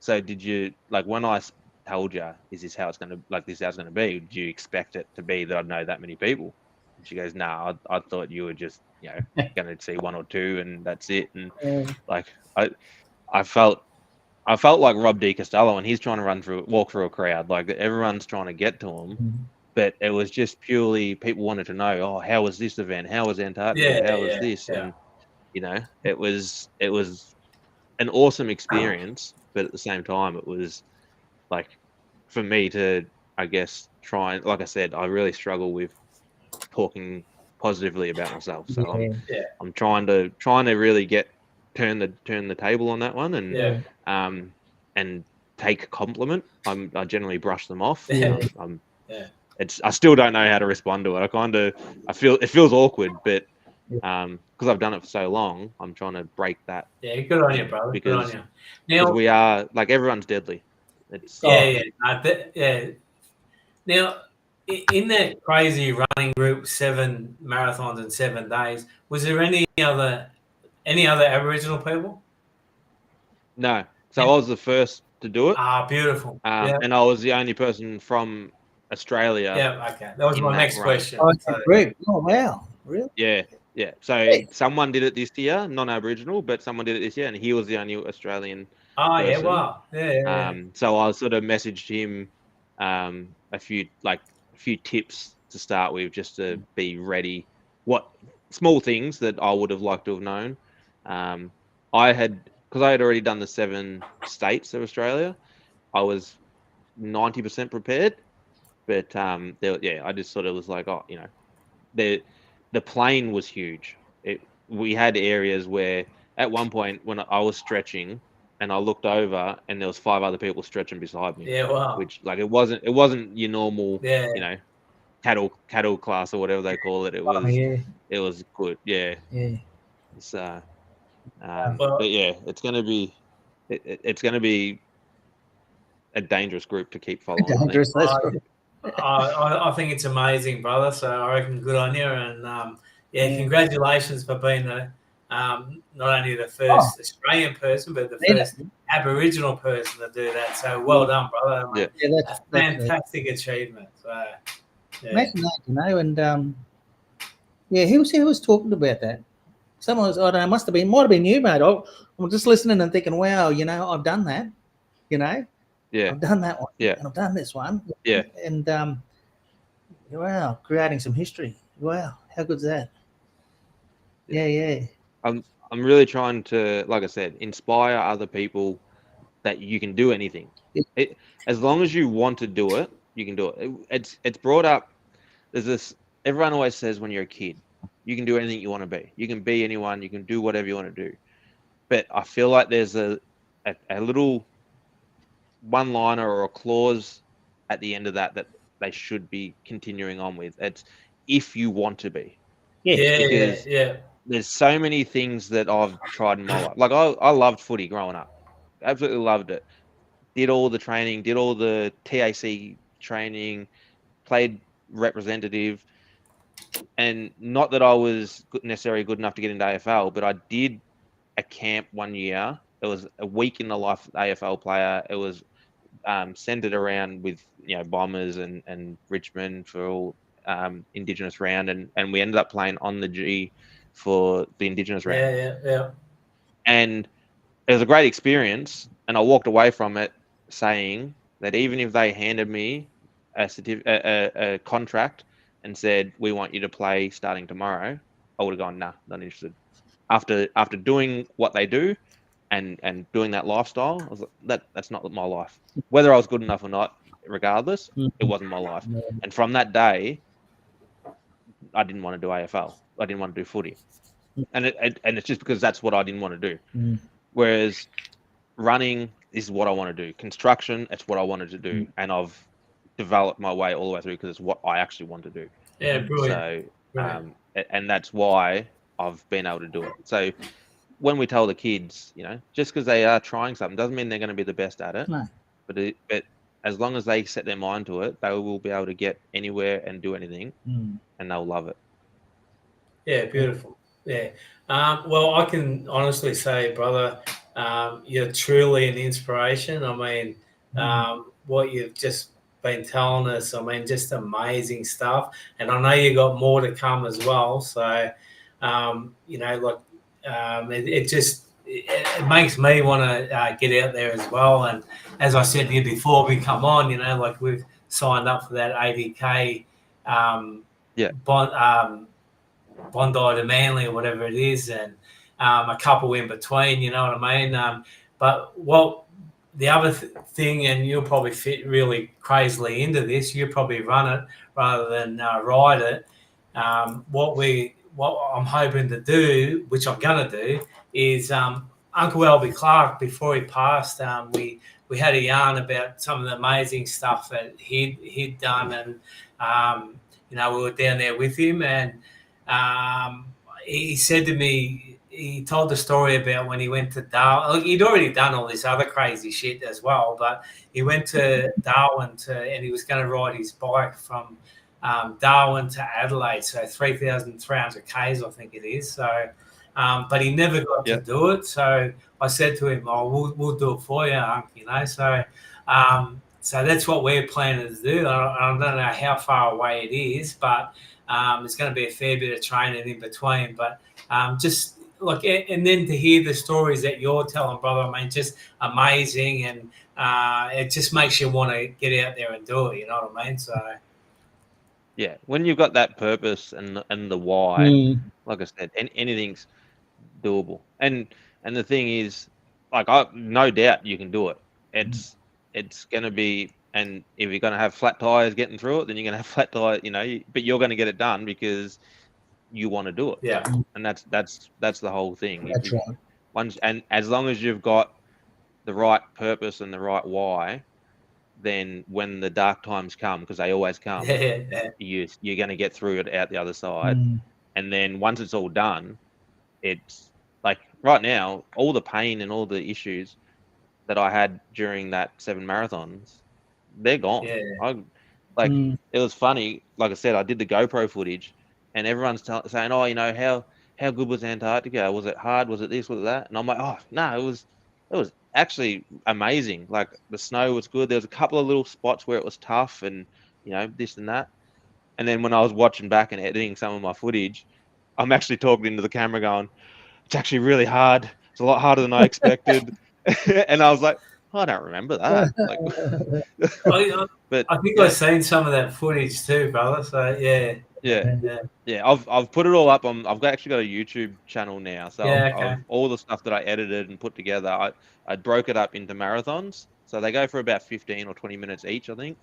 so did you, when I told you, is this how it's going to, this how it's going to be? Did you expect it to be that I know that many people? And she goes, no, I thought you were just, going to see 1 or 2 and that's it. And I felt like Rob D. Costello, and he's trying to walk through a crowd. Everyone's trying to get to him, but it was just purely people wanted to know, oh, how was this event? How was Antarctica? How was this? And it was an awesome experience, but at the same time, it was for me to, I guess, try and, like I said, I really struggle with talking positively about myself. So I'm trying to really turn the table on that one, and take compliment. I generally brush them off. I still don't know how to respond to it. I feel it feels awkward, but because I've done it for so long, I'm trying to break that. Yeah, good on you, brother. Because good on you. Now we are everyone's deadly. Now, in that crazy running group, 7 marathons in 7 days, was there any other Aboriginal people? No. So I was the first to do it. Beautiful. And I was the only person from Australia. Yeah, okay. That was in my that next run. question. Oh, it's So, a group. Oh, wow. Really? Yeah. So Hey. someone did it this year, non-Aboriginal, but someone did it this year, and he was the only Australian oh, yeah, person. wow. Yeah. So I sort of messaged him a few tips to start with, just to be ready. What small things that I would have liked to have known. Because I had already done the 7 states of Australia, I was 90% prepared. But I just sort of was like, oh, the plane was huge. We had areas where at one point when I was stretching and I looked over and there was 5 other people stretching beside me, Yeah, wow. which like it wasn't your normal, Yeah. cattle class or whatever they call it. It Oh, was yeah. it was good. Yeah. Yeah. So, Well- but yeah, it's gonna be a dangerous group to keep following. I think. Dangerous. That's I- right. I think it's amazing, brother. So I reckon good on you. And Yeah. congratulations for being not only the first Australian person, but the first Aboriginal person to do that. So well done, brother. Yeah. Yeah, A fantastic achievement. So, yeah. imagine that, and who was talking about that? Someone was, I don't know, might have been you, mate. I'm just listening and thinking, wow, I've done that, Yeah. I've done that one, Yeah. and I've done this one, Yeah. and wow, creating some history. Wow, how good's that? Yeah. I'm really trying to, like I said, inspire other people that you can do anything. Yeah. As long as you want to do it, you can do it. It's brought up. There's this. Everyone always says when you're a kid, you can do anything you want to be. You can be anyone. You can do whatever you want to do. But I feel like there's a little one-liner or a clause at the end of that they should be continuing on with. It's if you want to be. Because there's so many things that I've tried in my life. Like I loved footy growing up. Absolutely loved it. Did all the training, did all the TAC training, played representative. And not that I was necessarily good enough to get into AFL, but I did a camp one year. It was a week in the life of the AFL player. It was centered around with Bombers and Richmond for all Indigenous round, and we ended up playing on the G for the Indigenous round. Yeah. And it was a great experience, and I walked away from it saying that even if they handed me a contract and said, we want you to play starting tomorrow, I would have gone, nah, not interested. After doing what they do and doing that lifestyle, I was like, that's not my life. Whether I was good enough or not, regardless, it wasn't my life. And from that day, I didn't want to do AFL. I didn't want to do footy. And it's just because that's what I didn't want to do. Whereas running is what I want to do. Construction, it's what I wanted to do. And I've developed my way all the way through because it's what I actually want to do. Yeah, brilliant. So, and that's why I've been able to do it. So when we tell the kids, just because they are trying something doesn't mean they're going to be the best at it. No. But as long as they set their mind to it, they will be able to get anywhere and do anything, and they'll love it. Yeah, beautiful. Yeah. Well, I can honestly say, brother, you're truly an inspiration. I mean, what you've just been telling us, I mean, just amazing stuff. And I know you got more to come as well. So, it makes me want to get out there as well. And as I said to you before we come on, we've signed up for that 80K Bondi to Manly or whatever it is, and a couple in between, you know what I mean? But the other thing, and you'll probably fit really crazily into this, you probably run it rather than ride it. What I'm hoping to do, which I'm going to do, is Uncle Albie Clark, before he passed, we had a yarn about some of the amazing stuff that he'd done, and we were down there with him, and he said to me, he told the story about when he went to Darwin. He'd already done all this other crazy shit as well, but he went to Darwin and he was going to ride his bike from Darwin to Adelaide, so 3,300 Ks, I think it is. So, but he never got to do it. So I said to him, "Oh, we'll do it for you, Unc." So So that's what we're planning to do. I don't know how far away it is, but there's going to be a fair bit of training in between. But just look, and then to hear the stories that you're telling, brother, I mean, just amazing, and it just makes you want to get out there and do it. You know what I mean? So Yeah, when you've got that purpose and the why, like I said, anything's doable. And the thing is, like, I no doubt you can do it. It's going to be, and if you're going to have flat tires getting through it, then you're going to have flat tires, but you're going to get it done because you want to do it. yeah, And that's the whole thing. That's right. Once, and as long as you've got the right purpose and the right why, then when the dark times come, because they always come, yeah. you're going to get through it out the other side. And then once it's all done, it's like right now, all the pain and all the issues that I had during that 7 marathons, they're gone. Yeah. It was funny. Like I said, I did the GoPro footage, and everyone's saying, "Oh, how good was Antarctica? Was it hard? Was it this? Was it that?" And I'm like, "Oh, no, it was actually amazing. Like the snow was good. There was a couple of little spots where it was tough, and this and that." And then when I was watching back and editing some of my footage, I'm actually talking into the camera, going, "It's actually really hard. It's a lot harder than I expected." And I was like, I don't remember that. Like, but I think I've seen some of that footage too, brother. So yeah. I've put it all up on. Actually got a YouTube channel now, so I've all the stuff that I edited and put together. I broke it up into marathons, so they go for about 15 or 20 minutes each, I think.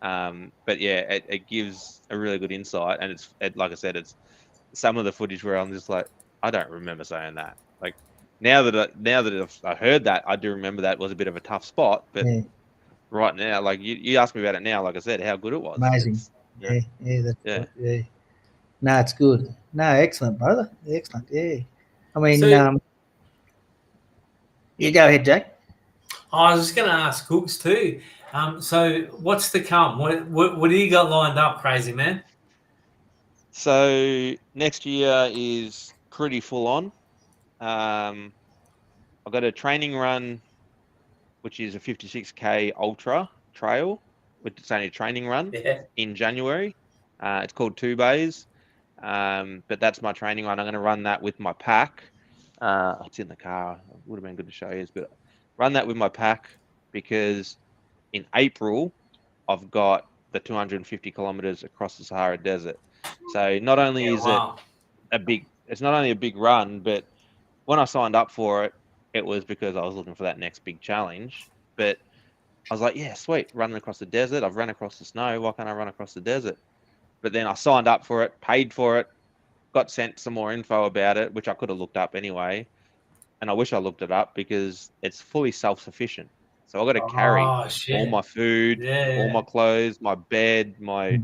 But yeah, it gives a really good insight, and like I said, it's some of the footage where I'm just like, I don't remember saying that. Like now that I heard that, I do remember that was a bit of a tough spot. But right now, like you asked me about it now, like I said, how good it was. Amazing. Yeah. No, it's good. No, excellent, brother. Excellent. Yeah. I mean, you go ahead, Jack. I was just going to ask Cooks too. So what's to come? What do you got lined up, crazy man? So next year is pretty full on. I've got a training run, which is a 56K ultra trail, which is only a training run in January. It's called 2 Bays. But that's my training run. I'm going to run that with my pack. It's in the car. It would have been good to show you, but run that with my pack because in April, I've got the 250 kilometers across the Sahara Desert. So not only is it it's not only a big run, but when I signed up for it, it was because I was looking for that next big challenge. But I was like, yeah, sweet, running across the desert. I've run across the snow. Why can't I run across the desert? But then I signed up for it, paid for it, got sent some more info about it, which I could have looked up anyway. And I wish I looked it up because it's fully self-sufficient. So I've got to carry all my food, all my clothes, my bed, my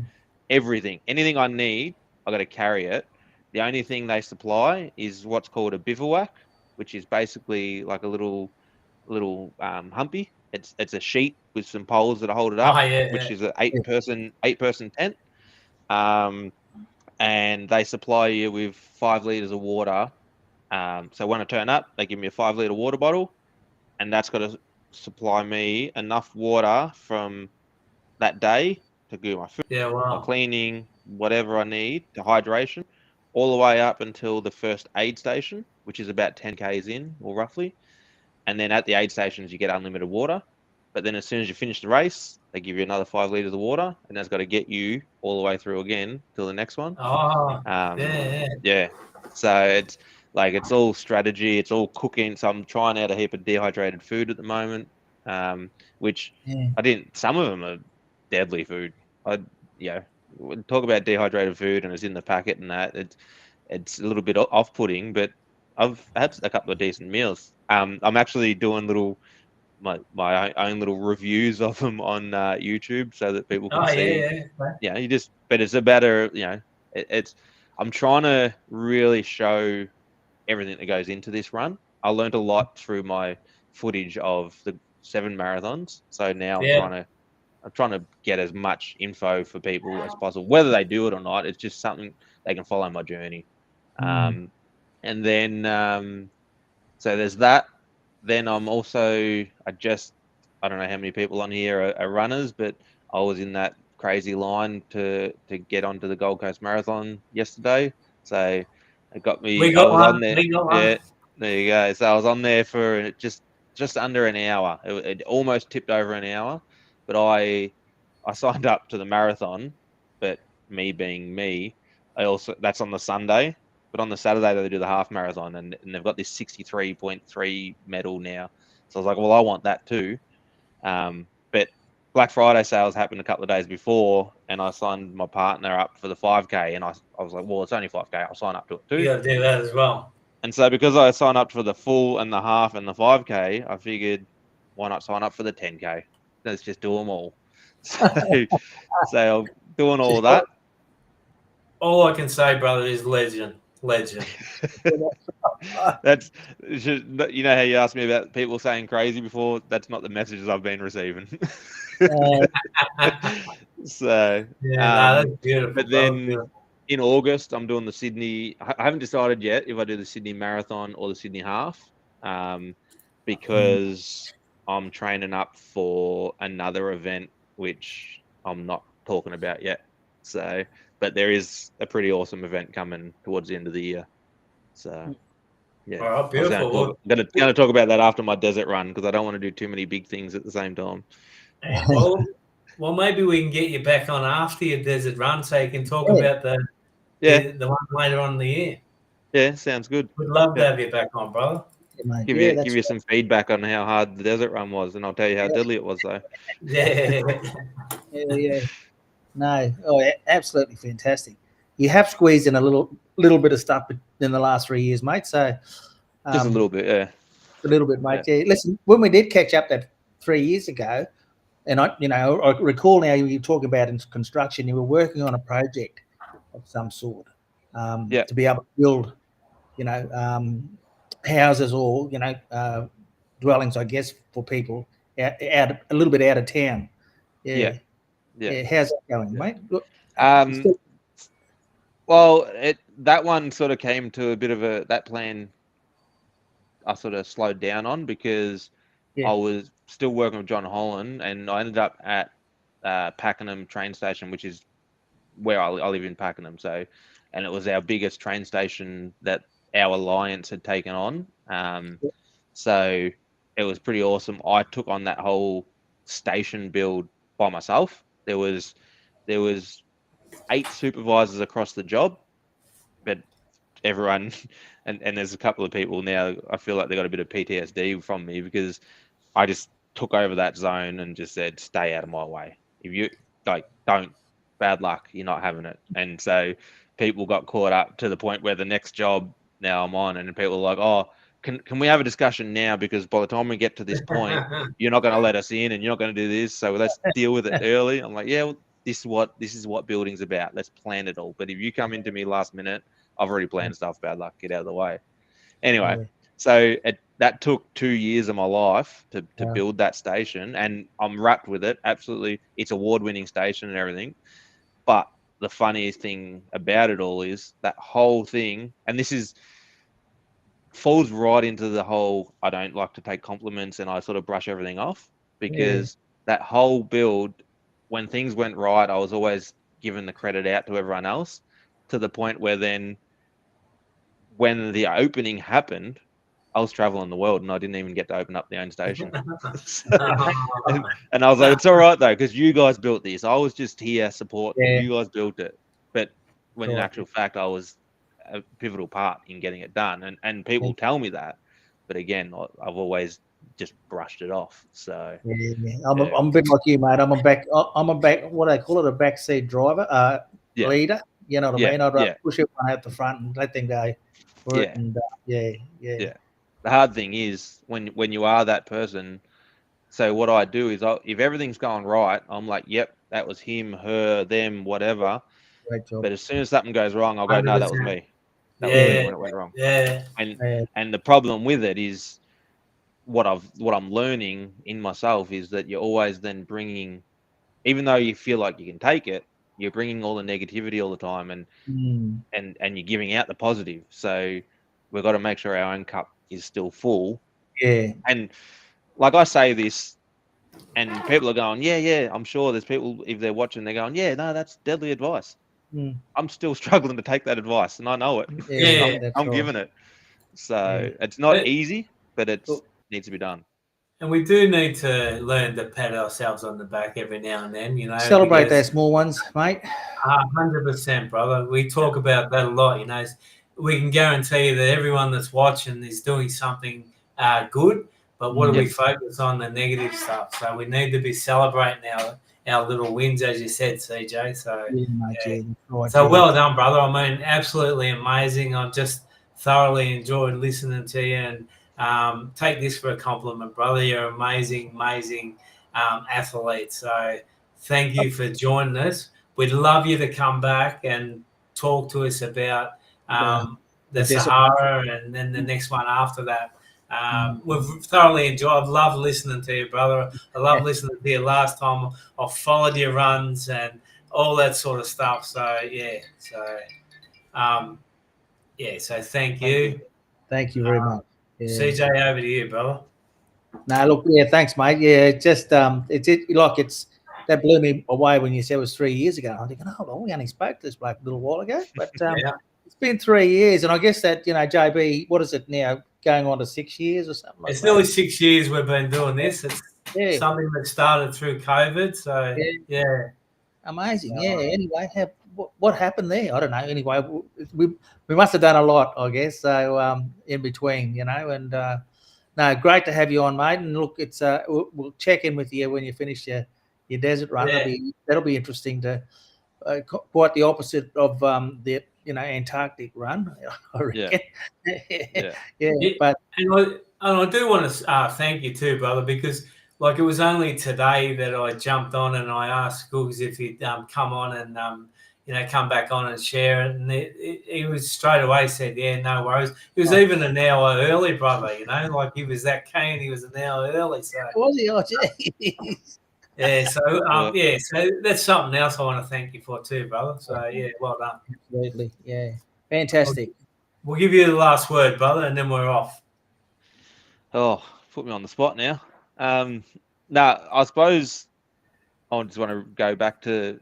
everything. Anything I need, I've got to carry it. The only thing they supply is what's called a bivouac, which is basically like a little humpy. It's a sheet with some poles that hold it up, which is an eight person tent. And they supply you with 5 liters of water. So when I turn up, they give me a 5-liter water bottle, and that's got to supply me enough water from that day to do my food, my cleaning, whatever I need, to hydration, all the way up until the first aid station, which is about 10 k's in, or roughly. And then at the aid stations, you get unlimited water. But then as soon as you finish the race, they give you another 5 liters of water, and that's got to get you all the way through again till the next one. Yeah. So it's all strategy. It's all cooking. So I'm trying out a heap of dehydrated food at the moment, which I didn't. Some of them are deadly food. Talk about dehydrated food and it's in the packet and that. It's a little bit off-putting, but I've had a couple of decent meals. I'm actually doing my own little reviews of them on YouTube so that people can see. Yeah, but it's about I'm trying to really show everything that goes into this run. I learned a lot through my footage of the 7 marathons. So now I'm trying to get as much info for people as possible, whether they do it or not. It's just something they can follow my journey. And then so there's that. Then I just I don't know how many people on here are runners, but I was in that crazy line to get onto the Gold Coast Marathon yesterday. So it got me. We I got was one. on there. We got Yeah, one. there you go. So I was on there for just under an hour. It almost tipped over an hour, but I signed up to the marathon. But me being me, that's on the Sunday. But on the Saturday they do the half marathon, and they've got this 63.3 medal now. So I was like, well, I want that too. But Black Friday sales happened a couple of days before, and I signed my partner up for the 5K, and I was like, well, it's only 5K, I'll sign up to it too. You got to do that as well. And so because I signed up for the full and the half and the 5K, I figured, why not sign up for the 10K? Let's just do them all. So I'm doing all that. All I can say, brother, is legend. Legend. That's, you know how you asked me about people saying crazy before? That's not the messages I've been receiving. So Yeah, that's beautiful. but then in August I'm doing the Sydney. I haven't decided yet if I do the Sydney Marathon or the Sydney Half, because I'm training up for another event which I'm not talking about yet. So, but there is a pretty awesome event coming towards the end of the year. So yeah, all right, beautiful. I'm gonna talk about that after my desert run, because I don't want to do too many big things at the same time. Well, maybe we can get you back on after your desert run, so you can talk about the one later on in the year. Yeah, sounds good. We'd love to have you back on, brother. Give you some feedback on how hard the desert run was, and I'll tell you how deadly it was, though. Yeah. No, absolutely fantastic. You have squeezed in a little bit of stuff in the last 3 years, mate. So just a little bit, yeah. A little bit, mate. Yeah. Listen, when we did catch up that 3 years ago, and I recall now you were talking about in construction, you were working on a project of some sort, to be able to build, houses or dwellings, I guess, for people out a little bit out of town. Yeah. How's that going, mate? Look, well, that one sort of came to a bit of that plan I sort of slowed down on, because I was still working with John Holland, and I ended up at Pakenham train station, which is where I live in Pakenham. So, and it was our biggest train station that our alliance had taken on. So it was pretty awesome. I took on that whole station build by myself. There was 8 supervisors across the job, but everyone, and there's a couple of people now, I feel like they got a bit of PTSD from me, because I just took over that zone and just said, stay out of my way. If you don't, bad luck, you're not having it. And so people got caught up to the point where the next job now I'm on, and people are like, oh, can we have a discussion now? Because by the time we get to this point, you're not going to let us in, and you're not going to do this. So let's deal with it early. I'm like, yeah, well, this is what building's about. Let's plan it all. But if you come into me last minute, I've already planned stuff. Bad luck. Get out of the way. Anyway, so that took 2 years of my life to build that station, and I'm wrapped with it. Absolutely, it's award-winning station and everything. But the funniest thing about it all is that whole thing, and this falls right into the whole, I don't like to take compliments and I sort of brush everything off, because that whole build, when things went right, I was always giving the credit out to everyone else, to the point where then when the opening happened, I was traveling the world and I didn't even get to open up the own station. and I was like, it's all right though, because you guys built this. I was just here supporting. You guys built it. But when in actual fact, I was a pivotal part in getting it done. And people tell me that. But again, I've always just brushed it off. So I'm a bit like you, mate. I'm a back. What do they call it? A backseat driver, leader. You know what I mean? I'd rather push everyone out the front and let them go. And, The hard thing is when you are that person. So what I do is, if everything's going right, I'm like, yep, that was him, her, them, whatever. Great job. But as soon as something goes wrong, I'll go, no, that was me. That was me when it went wrong. And the problem with it is, what I'm learning in myself is that you're always then bringing, even though you feel like you can take it, you're bringing all the negativity all the time, and you're giving out the positive. So we've got to make sure our own cup is still full. Yeah. And like I say this And people are going, yeah. I'm sure there's people, if they're watching, they're going, yeah, no, that's deadly advice. Mm. I'm still struggling to take that advice, and I know it. Yeah, I'm right. giving it. So Yeah. it's not easy, but it needs to be done. And we do need to learn to pat ourselves on the back every now and then, Celebrate because those small ones, mate. 100%, brother. We talk about that a lot. We can guarantee you that everyone that's watching is doing something good, but what do we focus on? The negative stuff. So we need to be celebrating our little wins, as you said, CJ. So, Right, well done, brother. I mean, absolutely amazing. I've just thoroughly enjoyed listening to you, and take this for a compliment, brother. You're amazing athlete. So thank you for joining us. We'd love you to come back and talk to us about the Sahara and then the next one after that. We've thoroughly enjoyed. I've loved listening to you, brother. I love listening to you last time. I've followed your runs and all that sort of stuff. So, so thank you. Thank you very much. Yeah. CJ, over to you, brother. No, look, thanks, mate. Yeah, just that blew me away when you said it was 3 years ago. I'm thinking, oh, well, we only spoke to this bloke a little while ago, but it's been 3 years, and I guess that JB, what is it now? Going on to 6 years or something like it's that. Nearly 6 years we've been doing this. It's something that started through COVID. So amazing. Anyway, what happened there? I don't know. Anyway, we must have done a lot, I guess. So in between, and no, great to have you on, mate. And look, it's we'll check in with you when you finish your desert run. That'll be interesting to quite the opposite of the Antarctic run, I reckon. But and I do want to thank you too, brother, because it was only today that I jumped on and I asked Googs if he'd come on and come back on and share it, and he was straight away said, yeah, no worries. He was even an hour early, brother. He was that keen. He was an hour early. So was he? Oh, geez. Yeah, so that's something else I want to thank you for too, brother. So well done. Absolutely, fantastic. We'll give you the last word, brother, and then we're off. Oh, put me on the spot now. No, I suppose I just want to go back to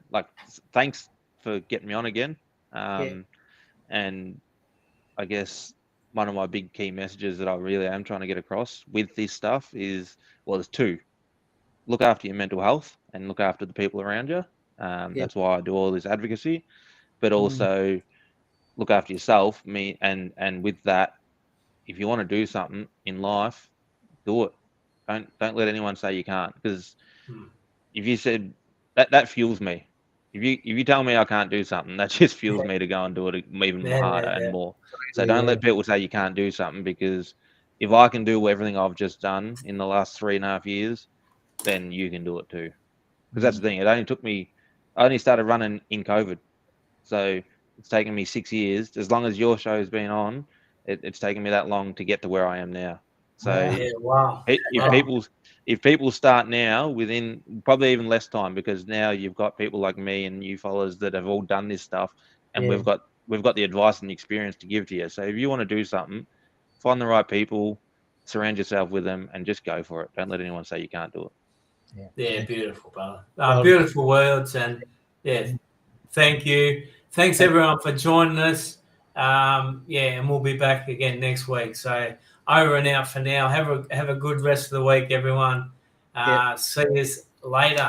thanks for getting me on again. And I guess one of my big key messages that I really am trying to get across with this stuff is, there's two. Look after your mental health and look after the people around you. That's why I do all this advocacy, but also look after yourself. And with that, if you want to do something in life, do it. Don't let anyone say you can't, because if you said that fuels me. If you tell me I can't do something, that just fuels me to go and do it even harder and more. So don't let people say you can't do something, because if I can do everything I've just done in the last 3.5 years, then you can do it too. Because that's the thing. I only started running in COVID. So it's taken me 6 years. As long as your show's been on, it's taken me that long to get to where I am now. So if people start now, within probably even less time, because now you've got people like me and you followers that have all done this stuff, and we've got the advice and the experience to give to you. So if you want to do something, find the right people, surround yourself with them, and just go for it. Don't let anyone say you can't do it. Yeah, beautiful, brother. Beautiful words, and thank you. Thanks everyone for joining us. And we'll be back again next week. So over and out for now. Have a good rest of the week, everyone. See you later.